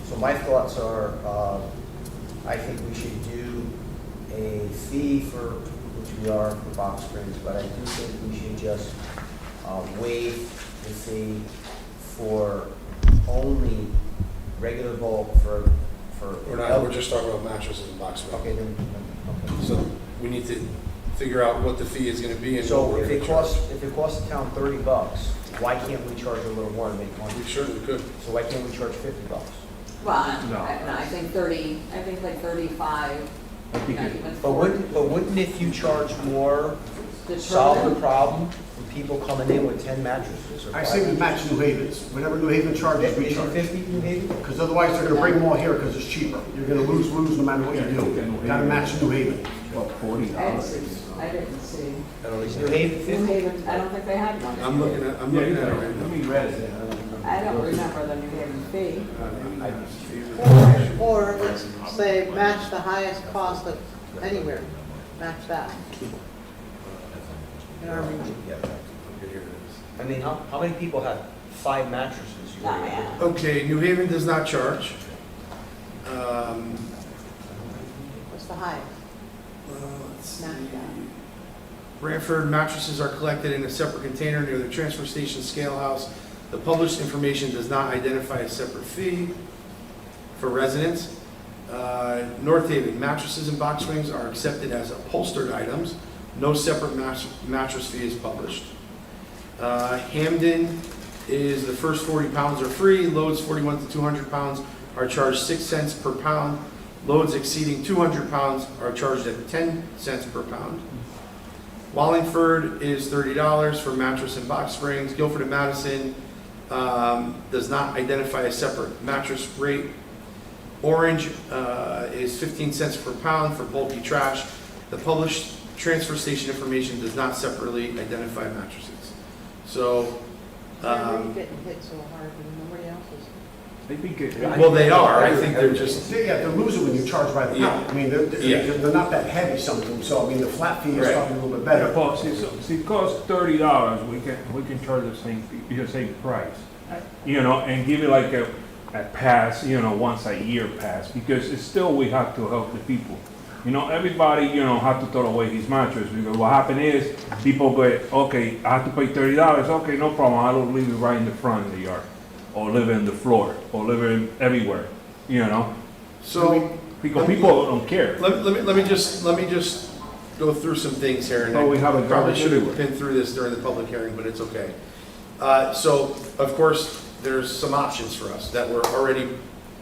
So my thoughts are, I think we should do a fee for, which we are for box springs, but I do think we should just waive the fee for only regular bulk for.
We're just talking about mattresses and box springs.
Okay, then, okay.
So we need to figure out what the fee is going to be and what
So
we're
if
going
it
to charge.
costs the town $30, why can't we charge a little more to make money?
We certainly could.
So why can't we charge $50?
Well,
No.
I think 30, I think like 35,
I think
not
it-
even
But
40.
wouldn't if you charge more,
The
solve the
children-
problem from people coming in with 10 mattresses or
I
5
say we
mattresses?
match New Haven's. Whatever New Haven charges, we
Is it
charge.
50 New Haven?
Because otherwise, they're gonna bring them all here because it's cheaper. You're gonna lose no matter what you do. You gotta match New Haven.
About $40.
I didn't see, I didn't see.
I don't
Is
know.
New Haven
New
50?
Haven, I don't think they had one.
I'm looking at it right now.
Let me read it.
I don't remember the New Haven fee.
Or let's say match the highest cost of anywhere, match that. In our region.
Yeah, okay, here it is.
I mean, how many people have 5 mattresses?
Not yet.
Okay, New Haven does not charge.
What's the highest?
Let's see.
Match that.
Branford mattresses are collected in a separate container near the transfer station scale house. The published information does not identify a separate fee for residents. North Haven, mattresses and box springs are accepted as upholstered items. No separate mattress fee is published. Hamden is the first 40 pounds are free. Loads 41 to 200 pounds are charged 6 cents per pound. Loads exceeding 200 pounds are charged at 10 cents per pound. Wallingford is $30 for mattress and box springs. Guilford and Madison does not identify a separate mattress rate. Orange is 15 cents per pound for bulky trash. The published transfer station information does not separately identify mattresses. So,
Why are you getting hit so hard and nobody else is?
I think it.
well, they are. I think they're just,
Yeah, they're losing when you charge by the pound. I mean, they're not that heavy something, so I mean, the flat fee is
Right.
probably a little bit
Yeah,
better.
but since it costs $30, we can charge the same fee, the same price. You know, and give it like a pass, you know, once a year pass, because it's still we have to help the people. You know, everybody, you know, have to throw away his mattress, because what happened is people go, okay, I have to pay $30, okay, no problem, I will leave it right in the front of the yard, or leave it in the floor, or leave it everywhere, you know?
so
Because people don't care.
let me just go through some things here. And
Oh, we have a
I probably
garbage
should have
everywhere.
been through this during the public hearing, but it's okay. So, of course, there's some options for us that were already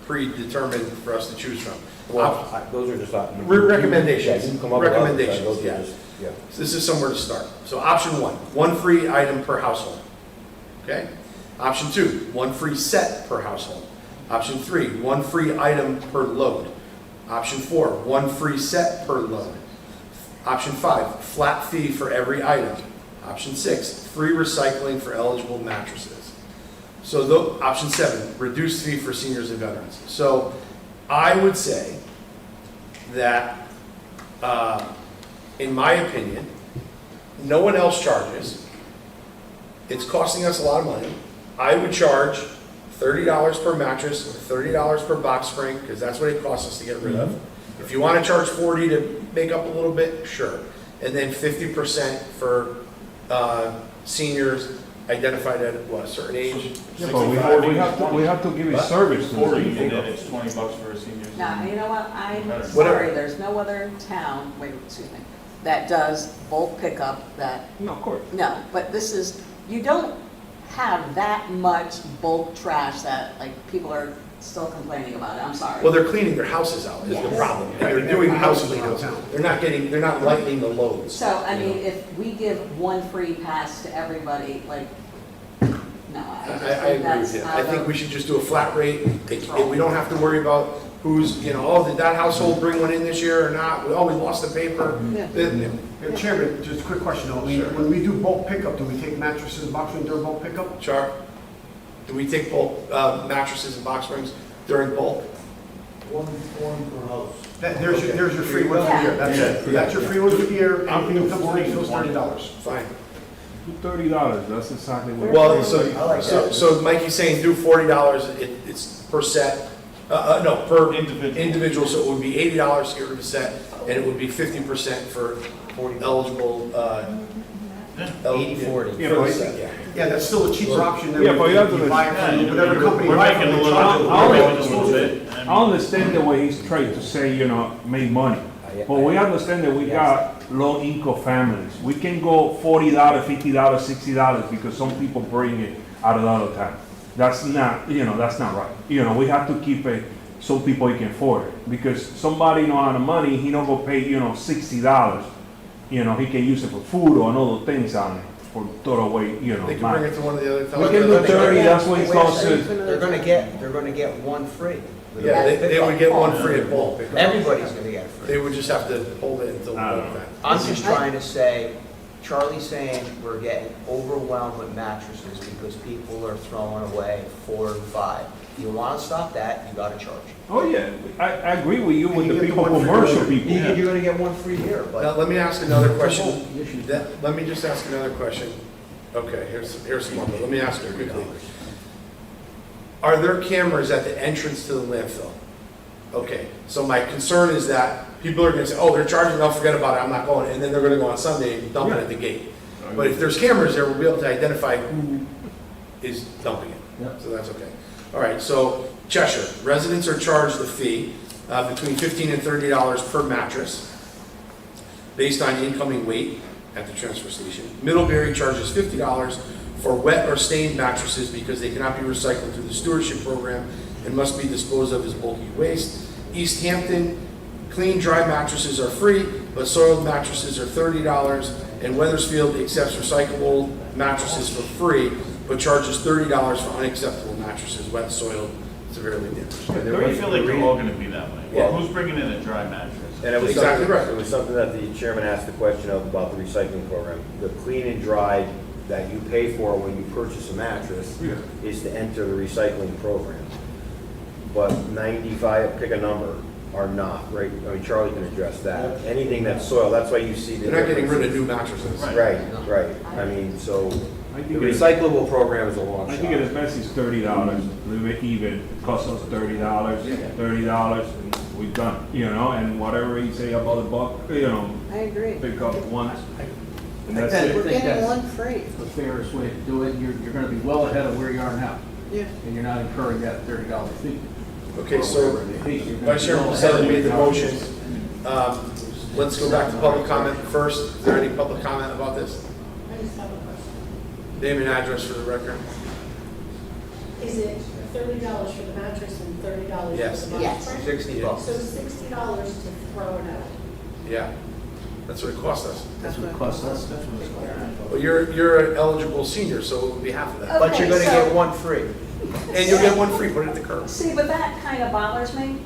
predetermined for us to choose from.
Well, those are just not.
Recommendations.
Yeah, you can come up with others,
Recommendations,
those are
yeah.
just- Yeah.
So this is somewhere to start. So option one free item per household. Okay? Option 2, 1 free set per household. Option 3, 1 free item per load. Option 4, 1 free set per load. Option 5, flat fee for every item. Option 6, free recycling for eligible mattresses. So option 7, reduced fee for seniors and veterans. So I would say that, in my opinion, no one else charges. It's costing us a lot of money. I would charge $30 per mattress, $30 per box spring, because that's what it costs us to get rid of. If you want to charge 40 to make up a little bit, sure. And then 50% for seniors identified at what, a certain age?
Yeah, but we have to give a service to the
40, and
people.
then it's $20 for a senior.
Now, you know what, I'm
Whatever.
sorry, there's no other town, wait, excuse me, that does bulk pickup that,
No, of course.
no, but this is, you don't have that much bulk trash that, like, people are still complaining about it, I'm sorry.
Well, they're cleaning their houses out, is the
Yes.
problem. And they're doing house cleanups. They're not lightening the loads.
So, I mean, if we give 1 free pass to everybody, like, no, I just
I
think
agree
that's
with you.
out
I think
of
we should just do a flat rate. We don't have to worry about who's, oh, did that household bring one in this year or not? Oh, we lost the paper.
Yeah.
Yeah, Chairman, just a quick question though.
Sure.
When we do bulk pickup, do we take mattresses and box springs during bulk pickup?
Char, do we take bulk mattresses and box springs during bulk?
One per house.
There's your free one for the year, that's it. That's your free one for the year, anything that comes to landfill is $30.
Fine.
Do $30, that's exactly what.
Well,
I like that.
so Mikey's saying do $40, it's per set, no, per individual, so it would be $80 to get rid of a set, and it would be 50% for eligible,
80/40.
Yeah,
for
but-
the set, yeah.
Yeah, that's still a cheaper option than
Yeah,
if
but you have to-
you buy it from whatever company.
We're
you buy
making
from,
a
they
little,
charge you.
I'll-
we're making a little bit.
I understand the way he's trying to say, make money. But we understand that we got low-income families. We can go $40, $50, $60 because some people bring it out of town. That's not, that's not right. We have to keep it so people can afford it. Because somebody know how to money, he not gonna pay, $60. He can use it for food or another things on it, for throw away,
They can bring
money.
it to one of the other
We
towns.
can do 30, that's what it
Wait a
costs.
second. They're gonna get 1 free.
Yeah, they would get 1 free at bulk.
Everybody's gonna get it free.
They would just have to hold it until
I don't
bulk
know.
time.
I'm just trying to say, Charlie's saying we're getting overwhelmed with mattresses because people are throwing away 4 and 5. If you wanna stop that, you gotta charge.
Oh, yeah, I agree with you with
And
the
you get
people,
the one free
commercial
one.
people.
You're gonna get 1 free here,
Now,
but
let me ask another question.
The issue is-
Let me just ask another question. Okay, here's some more, but let me ask you quickly. Are there cameras at the entrance to the landfill? Okay, so my concern is that people are gonna say, oh, they're charging, I'll forget about it, I'm not going, and then they're gonna go on Sunday and dump it at the gate. But if there's cameras there, we'll be able to identify who is dumping it.
Yep.
So that's okay. All right, so Cheshire, residents are charged a fee between $15 and $30 per mattress based on incoming weight at the transfer station. Middlebury charges $50 for wet or stained mattresses because they cannot be recycled through the stewardship program and must be disposed of as bulky waste. East Hampton, clean, dry mattresses are free, but soiled mattresses are $30. And Weathersfield accepts recyclable mattresses for free, but charges $30 for unacceptable mattresses, wet, soiled, severely damaged.
I feel like they're all gonna be that way.
Well-
Who's bringing in a dry mattress?
And it was
Exactly
something,
right.
it was something that the chairman asked the question of about the recycling program. The clean and dry that you pay for when you purchase a mattress
Yeah.
is to enter the recycling program. But 95, pick a number, are not, right? I mean, Charlie can address that. Anything that's soil, that's why you see the.
They're not getting rid of
differences.
new mattresses.
Right. I mean, so
I
the
think it's-
recyclable program is a long
I
shot.
think at its best is $30, leave it even, it costs us $30, and we're done, and whatever you say about the buck,
I agree.
pick up once, and that's
I
it.
We're
think
getting
that's-
1 free.
the fairest way to do it. You're gonna be well ahead of where you are now,
Yeah.
and you're not incurring that $30 fee.
Okay,
Or
so
whatever it may be. You're gonna
Vice
be
Chairman
well ahead of
Pacelli made the
where you are.
motion. Let's go back to public comment first. Is there any public comment about this?
I just have a question.
Name and address for the record.
Is it $30 for the mattress and $30
Yes.
for the
Yes.
box spring?
$60.
So $60 to throw it out.
Yeah. That's what it cost us.
That's what it costs us, that's what it's going
Well, you're an eligible senior, so it would be half of that.
But you're gonna
Okay, so-
get one free.
And you'll get one free, put it at the curb.
See, but that kind of bothers me,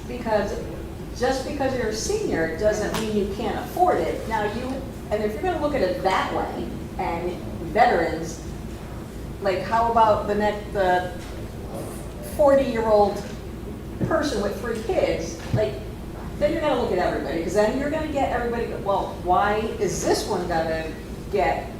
because just because you're a senior doesn't mean you can't afford it. Now, and if you're gonna look at it that way, and veterans, like, how about the 40-year-old person with 3 kids, like, then you're gonna look at everybody, because then you're gonna get everybody, well, why is this one gonna get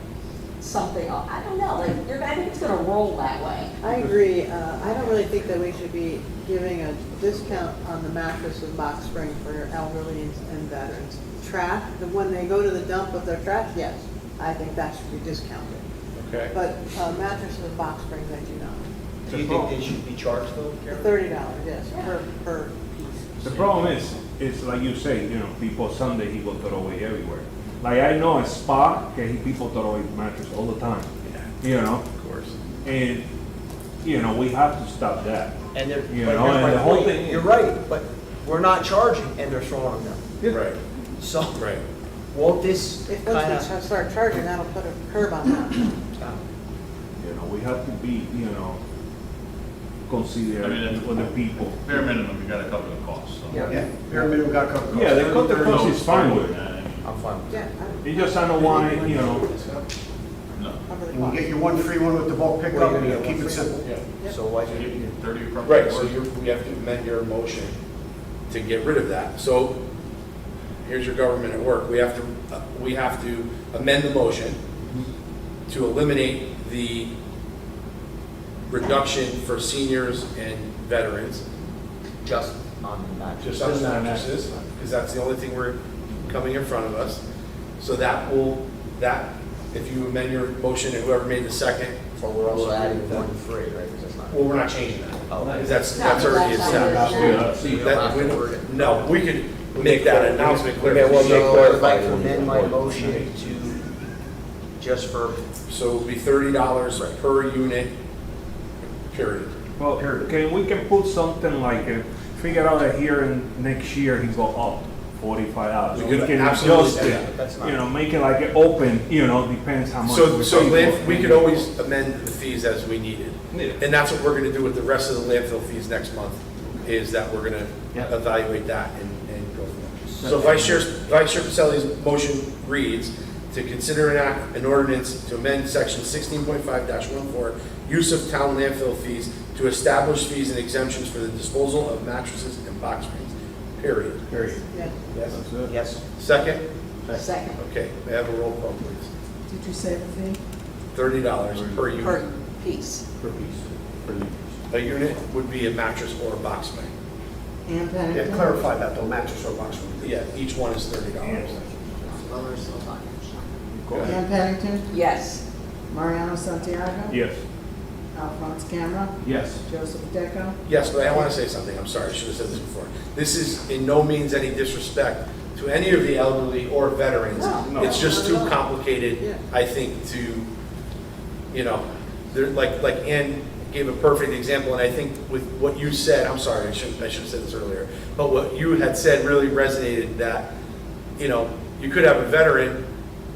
something? I don't know, like, I think it's gonna roll that way.
I agree. I don't really think that we should be giving a discount on the mattress and box spring for elderly and veterans. Trash, when they go to the dump with their trash, yes, I think that should be discounted.
Okay.
But mattresses and box springs, I do not.
Do you think they should be charged though, Karen?
$30, yes, per piece.
The problem is, it's like you say, you know, people Sunday he will throw away everywhere. Like I know a spa, okay, people throw away mattress all the time, you know,
Of course.
and, you know, we have to stop that.
And they're,
You
but
know,
here's
and
my
the whole
point.
thing is-
You're right, but we're not charging and they're throwing them down.
Right,
So
right.
won't this
If
kind
once we
of,
start charging, that'll put a curb on that.
You know, we have to be, you know,
I
considerate
mean,
with the people.
Bare minimum, you gotta cover the cost, so.
yeah,
Bare minimum got covered.
Yeah, they cut the
There's no
cost is fine with it.
I mean,
I'm fine with that.
Yeah,
It's just I don't want it, you know,
No.
cover the
And you
cost.
get your one free one with the bulk pickup,
Well,
and
you
you
get
keep
one
it
free.
simple.
So why
So
do
you
you,
get 30 across.
Right,
the
so
board.
we have to amend your motion to get rid of that. So here's your government at work. We have to amend the motion to eliminate the reduction for seniors and veterans,
just on the mattress?
just on the mattresses, because that's the only thing we're coming in front of us. So if you amend your motion and whoever made the second,
But we're also adding one free, right? Because that's not.
well, we're not changing that.
Oh,
Because that's
No,
already
that's not
established.
it.
So you don't
That-
have to
we-
word it.
No, we could make that announcement clear.
Yeah, well,
So I'd
clarify
like to
it.
amend my motion to, just for,
So it would be $30 per unit, period.
well, we can put something like, figure out that here and next year he go up $45.
We could
can
absolutely
adjust
do
it,
that.
That's not-
you know, make it like it open, you know, depends how much.
So,
we
so
pay
land,
for.
we could always amend the fees as we needed.
Yeah.
And that's what we're gonna do with the rest of the landfill fees next month, is that we're gonna
Yeah.
evaluate that and go from there. So Vice Chair Pacelli's motion reads, to consider an ordinance to amend section 16.5-14, use of town landfill fees to establish fees and exemptions for the disposal of mattresses and box springs, period.
Period.
Yeah.
Yes?
That's it.
yes,
Second?
Second,
Okay, may I have a roll call, please?
Did you say the fee?
$30 per
per
unit.
piece.
Per piece, per unit.
A unit would be a mattress or a box spring.
Ann
Yeah,
Pennington?
clarify that though, mattress or box spring.
Yeah, each one is $30.
Well, we're still talking.
Ann Pennington?
Yes,
Mariano Santiago?
Yes,
Alphonse Camera?
Yes.
Joseph Deco?
Yes, but I want to say something, I'm sorry, I should have said this before. This is in no means any disrespect to any of the elderly or veterans.
No.
It's just too complicated,
Yeah.
I think, to, you know, like Ann gave a perfect example, and I think with what you said, I'm sorry, I should have said this earlier, but what you had said really resonated, that, you know, you could have a veteran,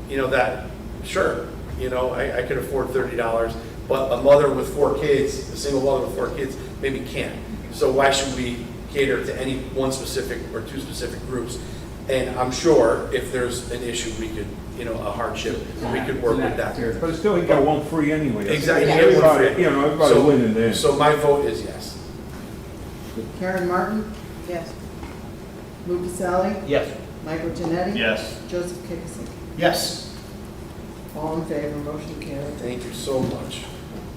you know, that, sure, you know, I could afford $30, but a mother with 4 kids, a single mother with 4 kids, maybe can't. So why should we cater to any one specific or 2 specific groups? And I'm sure if there's an issue, we could, you know, a hardship, we could work with that.
but still he got one free anyway.
Exactly.
Yeah.
Everybody, you know, everybody
So-
winning there.
So my vote is yes.
Karen Martin?
Yes.
Lou Casali?
yes.
Michael Genetti?
Yes.
Joseph Kibisick?
Yes.
All in favor, motion carried.
Thank you so much.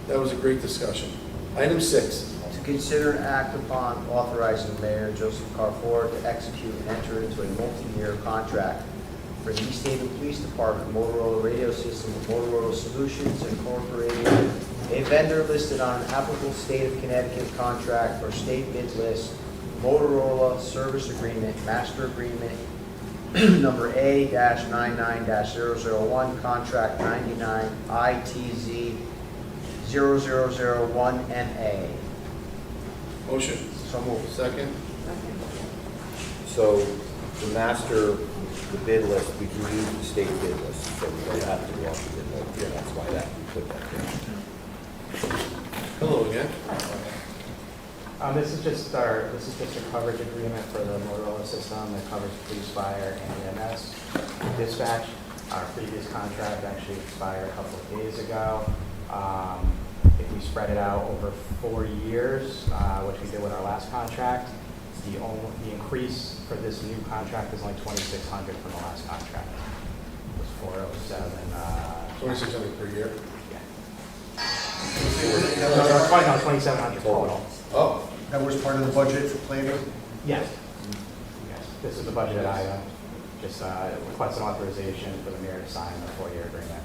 That was a great discussion. Item 6.
To consider and act upon authorizing the mayor, Joseph Carrefour, to execute and enter into a multi-year contract for the East Haven Police Department Motorola radio system with Motorola Solutions Incorporated, a vendor listed on an applicable state of Connecticut contract or state bid list, Motorola Service Agreement, Master Agreement, number A-99-001, contract 99 ITZ 0001MA.
Motion.
So moved.
Second.
So the master the bid list, we can use the state bid list, so we don't have to go off the bid list. Yeah, that's why that, we put that there.
Hello again.
This is just a coverage agreement for the Motorola system that covers police, fire, and EMS dispatch. Our previous contract actually expired a couple of days ago. If we spread it out over 4 years, which we did with our last contract, the increase for this new contract is only $2,600 from the last contract. It was 407.
2,600 per year?
No, 2,700 total.
Oh,
That was part of the budget for planning?
Yes. Yes. This is the budgeted item. Just request an authorization for the mayor to sign the 4-year agreement.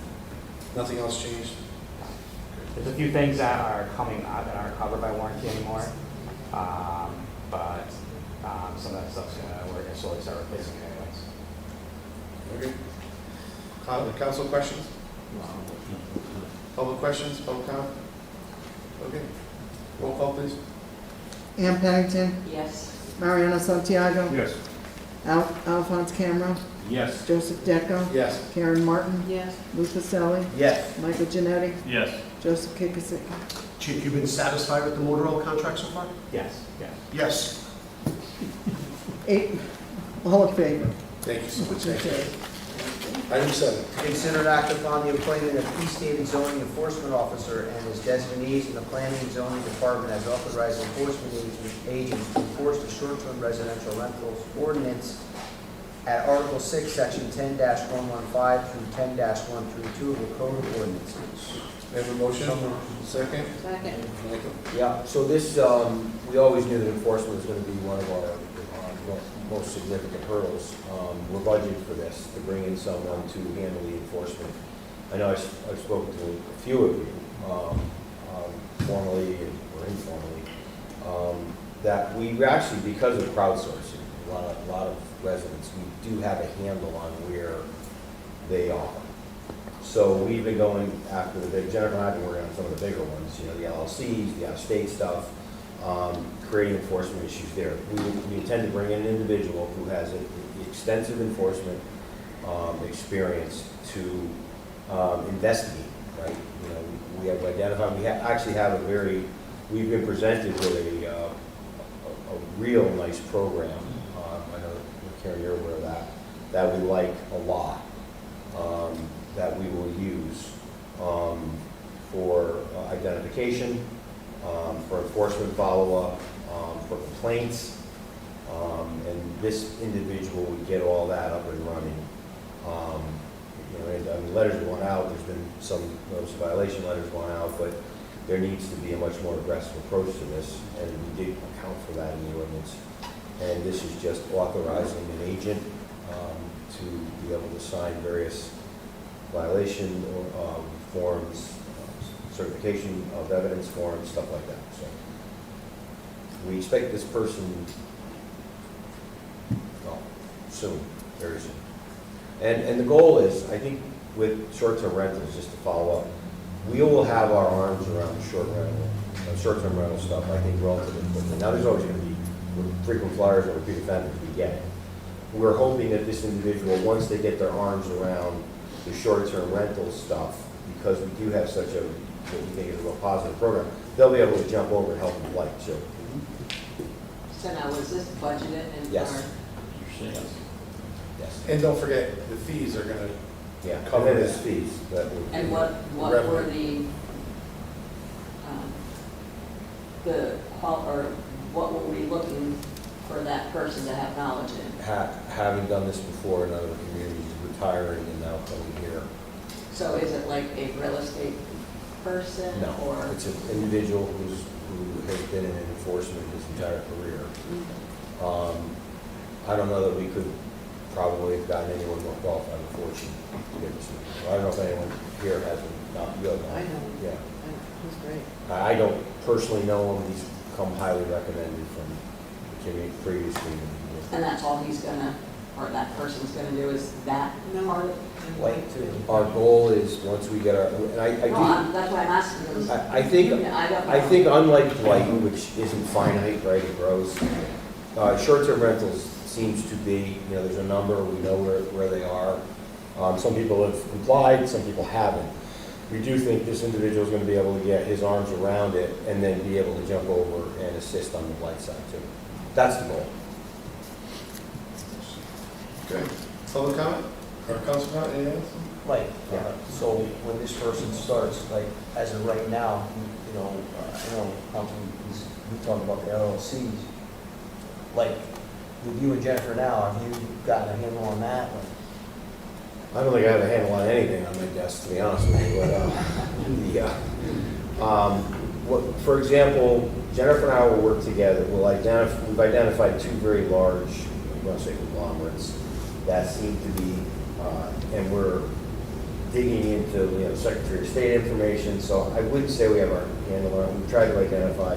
nothing else changed?
There's a few things that are coming out that aren't covered by warranty anymore, but some of that stuff's we're gonna slowly start replacing it anyways.
Okay. Council questions? Public questions, public comment? Okay. Roll call, please.
Ann Pennington,
Yes.
Mariano Santiago,
Yes.
Alphonse Camera,
Yes.
Joseph Deco,
Yes.
Karen Martin,
Yes.
Lou Pacelli,
Yes.
Michael Genetti,
Yes.
Joseph Kikisiki.
Chief, you've been satisfied with the Motorola contract so far?
Yes, yes.
Yes.
8, all in favor?
Thank you so much.
Motion carried.
Item 7.
Consider and act upon the appointment of East Haven zoning enforcement officer and his designees in the planning and zoning department as authorized enforcement agents to enforce the short-term residential rentals ordinance at Article 6, Section 10-115 through 10-132 of the Code of Ordinances.
We have a motion? Second?
Second.
Michael?
Yeah, so this, we always knew that enforcement was going to be one of our most significant hurdles. We're budgeting for this, to bring in someone to handle the enforcement. I know I've spoken to a few of you, formally or informally, that we actually, because of crowdsourcing, a lot of residents, we do have a handle on where they are. So we've been going after the big, Jennifer and I have been working on some of the bigger ones, you know, the LLCs, the out-of-state stuff, creating enforcement issues there. We intend to bring in an individual who has extensive enforcement experience to investigate, right? You know, we have identified, actually have a very, we've been presented with a real nice program. I know, Karen, you're aware of that we like a lot, that we will use for identification, for enforcement follow-up, for complaints, and this individual would get all that up and running. You know, I mean, letters have gone out, there's been some notice of violation letters going out, but there needs to be a much more aggressive approach to this, and we did account for that in the ordinance. And this is just authorizing an agent to be able to sign various violation forms, certification of evidence forms, stuff like that. So we expect this person, well, soon, very soon. And the goal is, I think with short-term rentals, just to follow up, we will have our arms around the short-term rental stuff, I think, relatively quickly. Now, there's always going to be frequent flyers or repeat offenders, we get it. We're hoping that this individual, once they get their arms around the short-term rental stuff, because we do have such a, what we think is a real positive program, they'll be able to jump over and help them like, too.
So now, was this budgeted in
Yes.
our?
Yes.
And don't forget, the fees are gonna,
Yeah,
Cover
cover his
that.
fees. That would
And
be-
what
revenue.
were or what were we looking for that person to have knowledge in?
Having done this before in other communities, retiring and now coming here.
So is it like a real estate person
No,
or?
it's an individual who has been in enforcement his entire career. I don't know that we could probably have gotten anyone more qualified, unfortunately, to get this. I don't know if anyone here hasn't, not you have.
I know.
Yeah.
He's great.
I don't personally know him, he's come highly recommended from the community previously.
And that's all he's gonna, or that person's gonna do is that part of it?
Our goal is, once we get our, and I do.
Well, that's why I'm asking. Because
I think,
I don't know.
I think unlike Blighton, which isn't finite, right, it grows, short-term rentals seems to be, there's a number, we know where they are. Some people have complied, some people haven't. We do think this individual is going to be able to get his arms around it and then be able to jump over and assist on the blight side too. That's the goal.
Okay. Public comment? Or council comment, anything else?
Like, so when this person starts, like, as of right now, I know Councilman, we talked about the LLCs. Like, with you and Jennifer now, have you gotten a handle on that? Like,
I don't think I have a handle on anything on my desk, to be honest with you, but, for example, Jennifer and I will work together. We've identified two very large, I'm going to say conglomerates, that seem to be, and we're digging into, Secretary of State information, so I wouldn't say we have our handle on it. We've tried to identify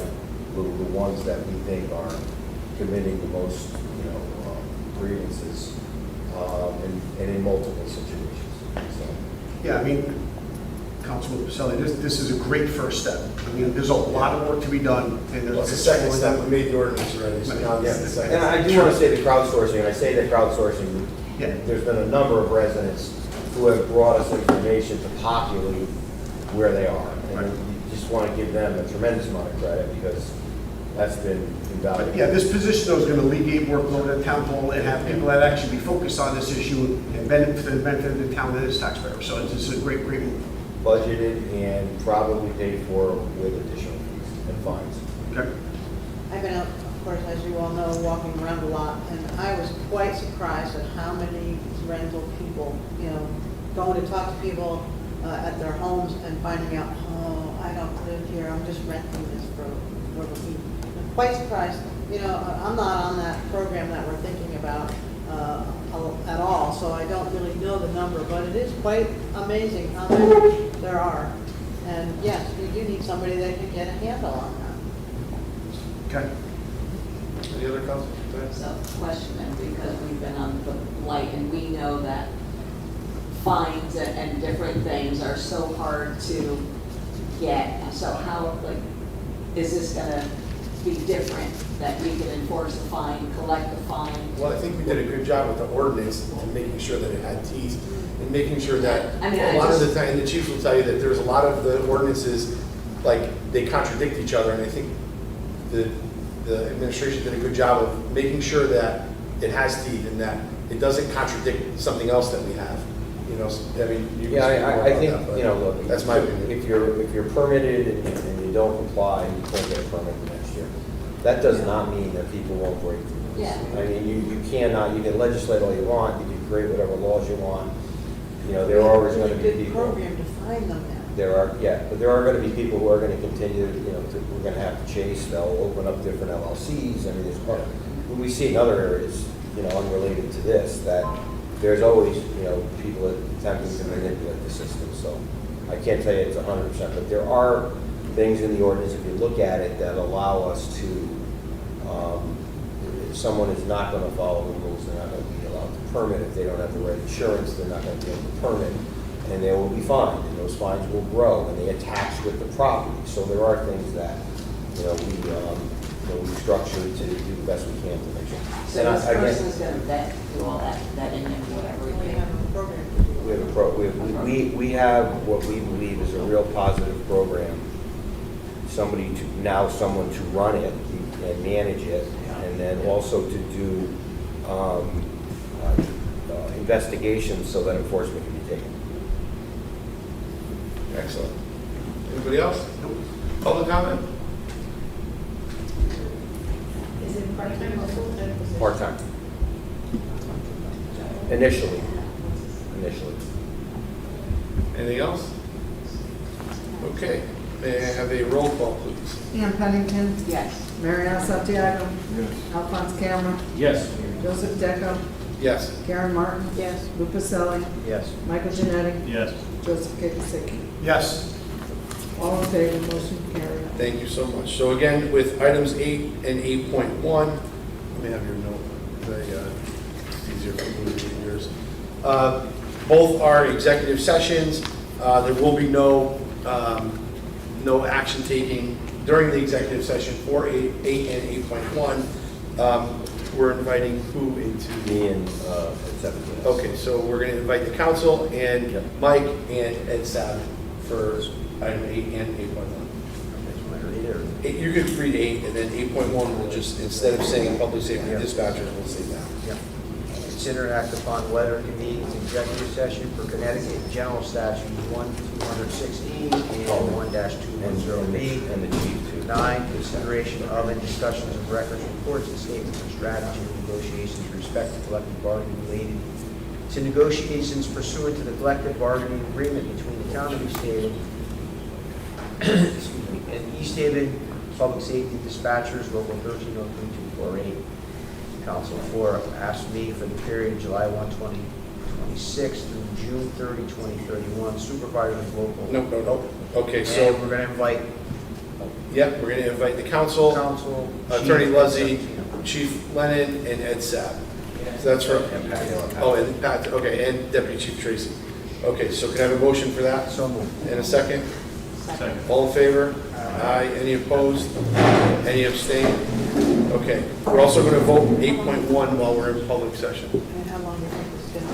the ones that we think are committing the most, grievances, and in multiple situations, so.
Yeah, I mean, Councilman Pacelli, this is a great first step. I mean, there's a lot of work to be done, and
Well,
there's.
it's the second step, we made the ordinance already, so now it's the second.
And I do want to say the crowdsourcing, and I say the crowdsourcing,
Yeah.
there's been a number of residents who have brought us information to populate where they are.
Right.
And you just want to give them a tremendous amount of credit because that's been invaluable.
Yeah, this position though is going to alleviate workload at town hall and have people that actually be focused on this issue and benefit for the benefit of the town and its taxpayers. So it's just a great move.
Budgeted and probably paid for with additional fees and fines.
Okay.
I've been out, of course, as you all know, walking around a lot, and I was quite surprised at how many rental people, going to talk to people at their homes and finding out, oh, I don't live here, I'm just renting this for a week. I'm quite surprised, I'm not on that program that we're thinking about at all, so I don't really know the number, but it is quite amazing how many there are. And yes, we do need somebody that can get a handle on that.
Okay.
Any other council?
So, question then, because we've been on the blight and we know that fines and different things are so hard to get. So how, is this gonna be different, that we can enforce a fine, collect the fine?
Well, I think we did a good job with the ordinance and making sure that it had teeth and making sure that
I mean,
a lot of the time, and the chief will tell you that there's a lot of the ordinances, they contradict each other, and I think the administration did a good job of making sure that it has teeth and that it doesn't contradict something else that we have. You can speak more
Yeah, I
about
think,
that, but
look,
that's my opinion.
if you're permitted and you don't comply, you can't get a permit the next year. That does not mean that people won't break the rules.
Yeah.
I mean, you can legislate all you want, you can create whatever laws you want. There are always going to be
Really
people.
good program to find them now.
But there are going to be people who are going to continue, we're going to have to chase, they'll open up different LLCs, I mean, we see in other areas, unrelated to this, that there's always, people attempting to manipulate the system, so I can't tell you it's 100%, but there are things in the ordinance, if you look at it, that allow us to, if someone is not going to follow the rules, they're not going to be allowed to permit. If they don't have the right insurance, they're not going to be able to permit, and they will be fined, and those fines will grow, and they attach with the property. So there are things that, we've structured to do the best we can to make sure.
So this person's gonna vet, do all that vetting and whatever we
We
think.
have a program to do.
We have what we believe is a real positive program. Someone to run it and manage it, and then also to do investigations so that enforcement can be taken.
Excellent. Anybody else? Public comment?
Is it part-time or full-time position?
Part-time. Initially.
Anything else? Okay. May I have a roll call, please?
Ann Pennington,
Yes.
Mariana Santiago,
Yes.
Alphonse Cameron,
Yes.
Joseph Deco,
Yes.
Karen Martin,
Yes.
Lou Pacelli,
Yes.
Michael Genetti,
Yes.
Joseph Kakisicki.
Yes.
All in favor, motion carried.
Thank you so much. So again, with items 8 and 8.1, let me have your note. It's easier for me to read yours. Both are executive sessions. There will be no action taking during the executive session for 8 and 8.1. we're inviting who into?
Me and, at 7 p.m.
Okay, so we're gonna invite the council and
Yep.
Mike and Ed Savage for item 8 and 8.1. You could read 8, and then 8.1 will just, instead of saying public safety dispatchers, we'll say that.
Yeah. Consider and act upon whether convening an executive session for Connecticut General Statute 1-216 and 1-210B.
And the chief too.
9, consideration of and discussions of records, reports, and statements of strategy and negotiations with respect to collective bargaining related to negotiations pursuant to the collective bargaining agreement between the town of East Haven excuse me, and East Haven Public Safety Dispatchers, Local 1303248. Council 4 asked me for the period July 1, 2026 through June 30, 2031, supervisors local.
Nope. Okay,
And
so,
we're going to invite
yep, we're gonna invite the council,
council.
Attorney
Chief,
Luzzy,
and
Chief Lennon, and Ed Sapp. So that's right. Oh, and Pat, okay, and Deputy Chief Tracy. Okay, so can I have a motion for that?
So moved.
And a second?
Second.
All in favor? Aye. Any opposed? Any abstain? Okay, we're also gonna vote 8.1 while we're in public session.
And how long do you think it's gonna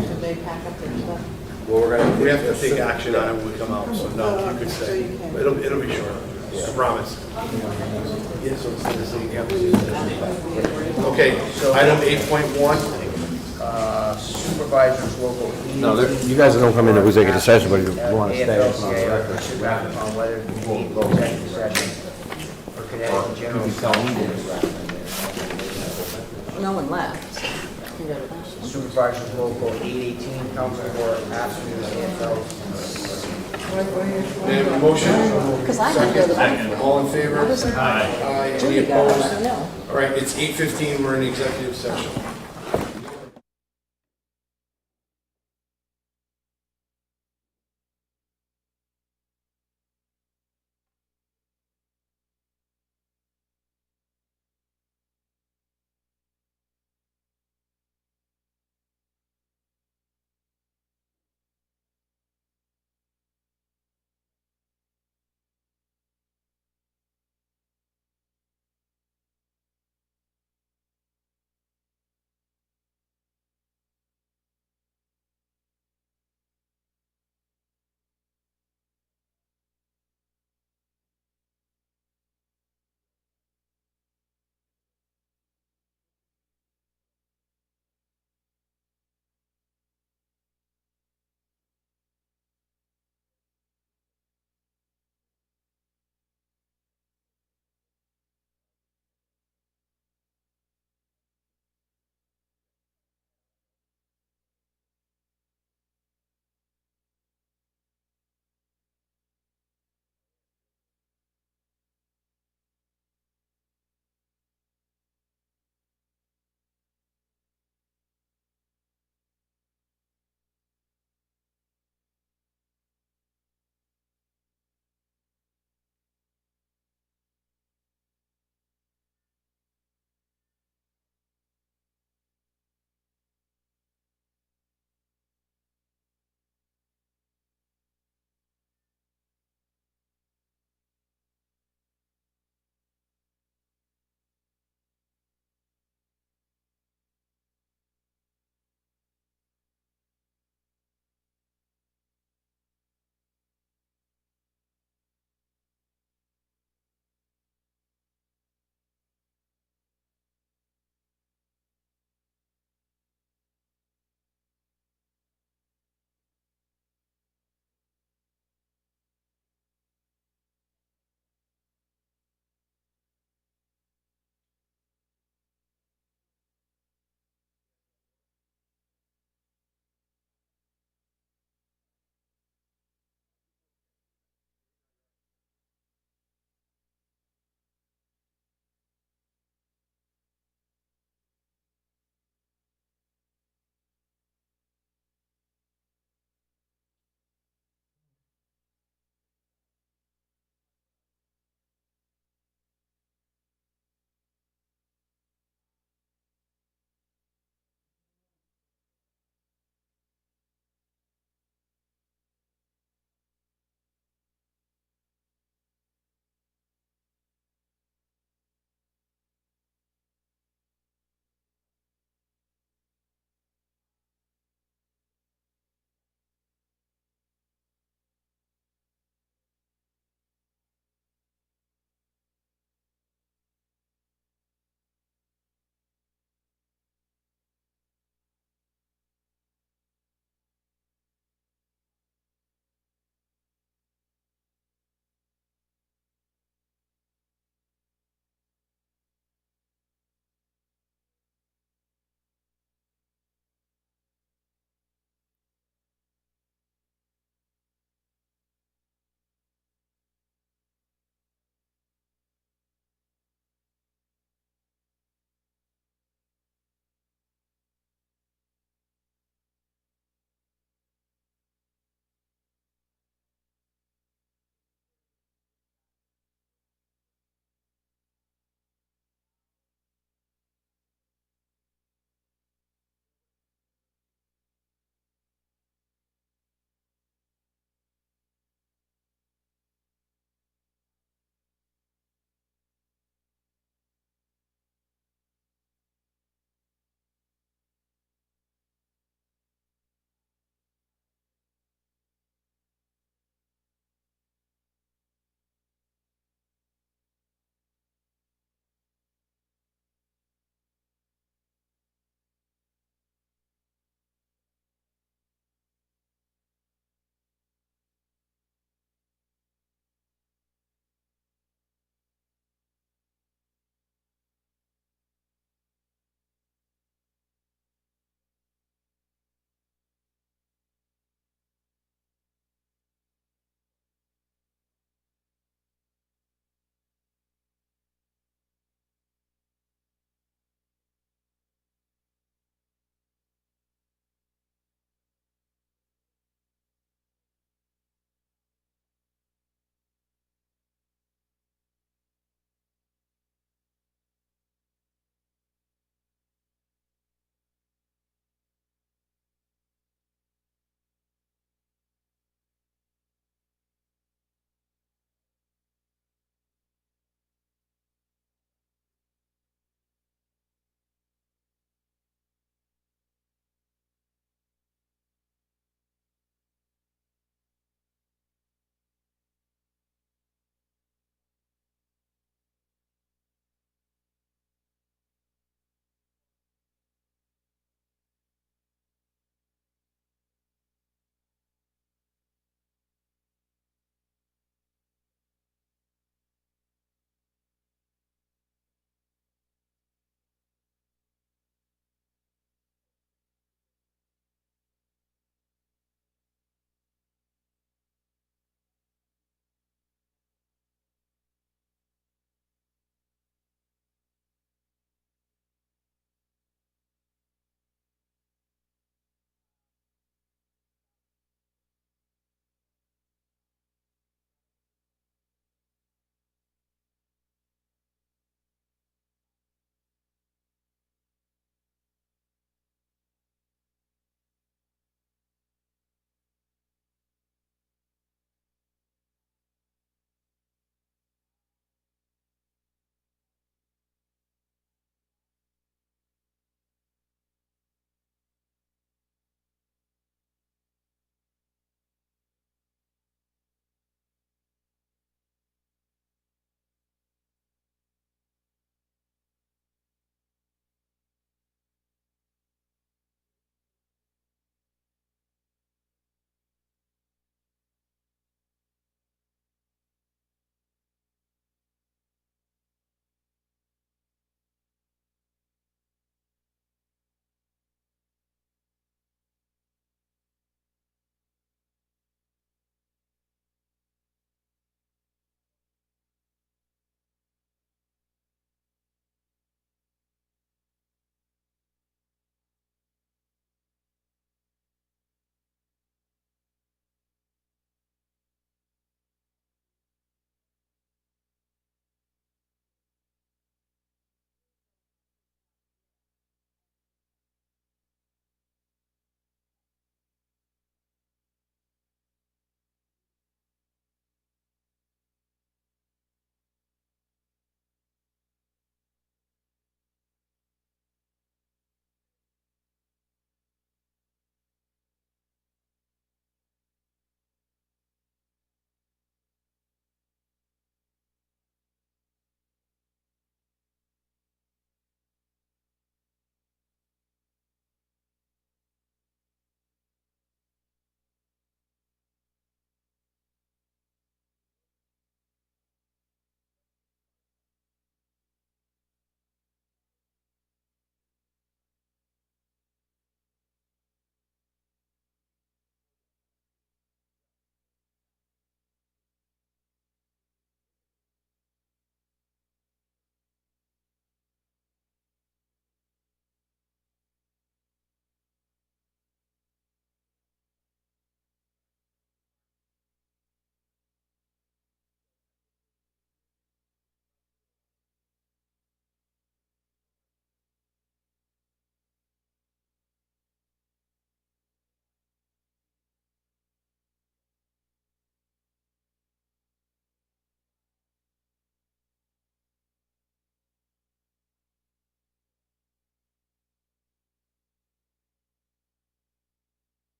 be? Should they pack up their stuff?
Well, we have to take action on it when we come out, so no, you could
So
say.
you can.
It'll be short, I promise. Yes, so it's the same, yeah. Okay, so item 8.1,
Supervisors local.
No, you guys don't come into executive session, but if you want to stay, it's not
AFL-CIO,
record.
consider act upon whether to convene executive session for Connecticut General
No one left.
Supervisors local 818, Council 4 asked me to AFL.
may I have a motion?
Because I had to go to the
Second. All in favor?
I wasn't-
Aye. Any
Julie got it, I
opposed?
don't know.
All right, it's 8:15, we're in executive session.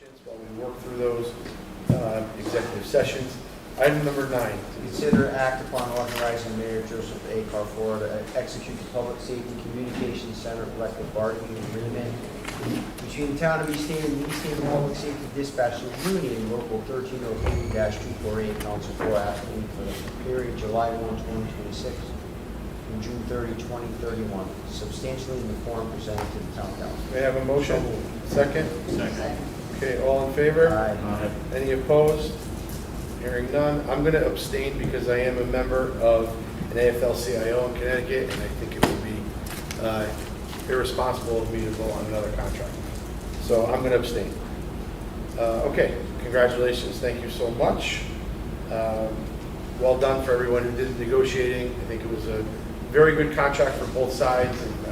patience while we work through those executive sessions. Item number 9.
To consider act upon authorizing Mayor Joseph A. Carfor to execute the Public Safety Communications Center collective bargaining agreement between the town of East Haven and the East Haven Public Safety Dispatchers Union, Local 1303-248, Council 4, asking for the period July 1, 2026 through June 30, 2031, substantially in the form presented to the town council.
May I have a motion? Second?
Second.
Okay, all in favor?
Aye.
Any opposed? Hearing none. I'm going to abstain because I am a member of an AFL-CIO in Connecticut, and I think it would be irresponsible of me to vote on another contract. So I'm going to abstain. Okay, congratulations. Thank you so much. Well done for everyone who did the negotiating. I think it was a very good contract for both sides, and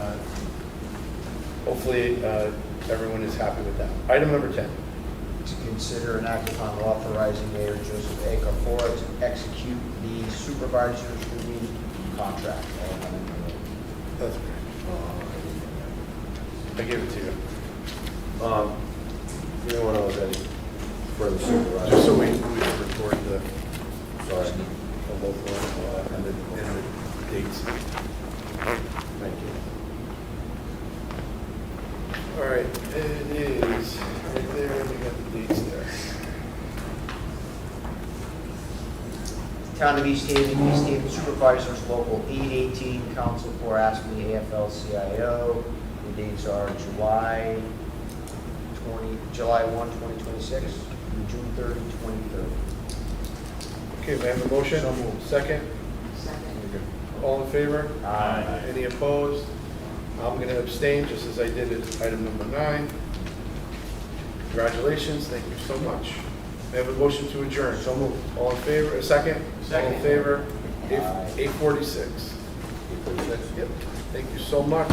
hopefully everyone is happy with that. Item number 10.
To consider an act upon authorizing Mayor Joseph A. Carfor to execute the supervisor's union contract.
That's great. I give it to you.
You don't want to know any further supervisor.
Just so we can record the
Sorry.
local and the dates.
Thank you.
All right, it is right there, we got the dates there.
Town of East Haven Supervisors Local 818, Council for ASME AFL-CIO. The dates are July 1, 2026 through June 30, 2030.
Okay, may I have a motion?
So moved.
Second?
Second.
All in favor?
Aye.
Any opposed? I'm going to abstain, just as I did at item number 9. Congratulations, thank you so much. May I have a motion to adjourn?
So moved.
All in favor, a second?
Second.
All in favor?
Aye.
8:46.
8:46?
Yep, thank you so much.